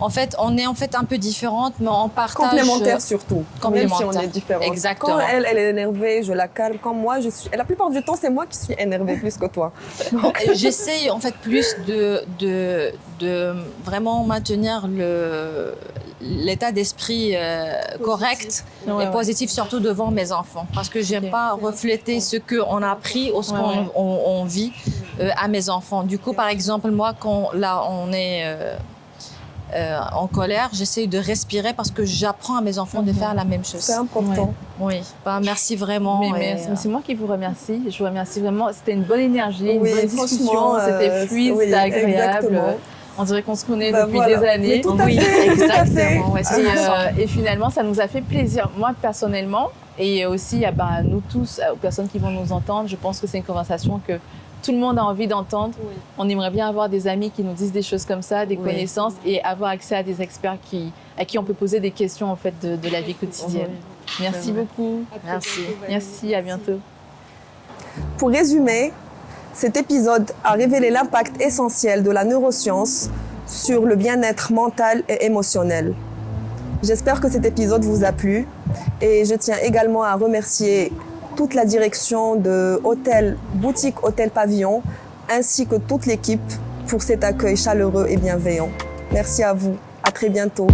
En fait, on est en fait un peu différentes, mais on partage... Complémentaires surtout. Complémentaires. Même si on est différentes. Exactement. Quand elle est énervée, je la calme. Quand moi, je suis... Et la plupart du temps, c'est moi qui suis énervée plus que toi. J'essaye en fait plus de vraiment maintenir l'état d'esprit correct et positif, surtout devant mes enfants. Parce que j'aime pas refléter ce qu'on a appris ou ce qu'on vit à mes enfants. Du coup, par exemple, moi, quand là, on est en colère, j'essaye de respirer parce que j'apprends à mes enfants de faire la même chose. C'est important. Oui, merci vraiment. C'est moi qui vous remercie. Je vous remercie vraiment. C'était une bonne énergie, une bonne discussion. C'était fluide, c'était agréable. Exactement. On dirait qu'on se connaît depuis des années. Exactement. Et finalement, ça nous a fait plaisir. Moi, personnellement, et aussi à nous tous, aux personnes qui vont nous entendre, je pense que c'est une conversation que tout le monde a envie d'entendre. On aimerait bien avoir des amis qui nous disent des choses comme ça, des connaissances, et avoir accès à des experts à qui on peut poser des questions en fait, de la vie quotidienne. Merci beaucoup. Merci, à bientôt. Pour résumer, cet épisode a révélé l'impact essentiel de la neuroscience sur le bien-être mental et émotionnel. J'espère que cet épisode vous a plu et je tiens également à remercier toute la direction de Boutique Hôtel Pavillon ainsi que toute l'équipe pour cet accueil chaleureux et bienveillant. Merci à vous. À très bientôt.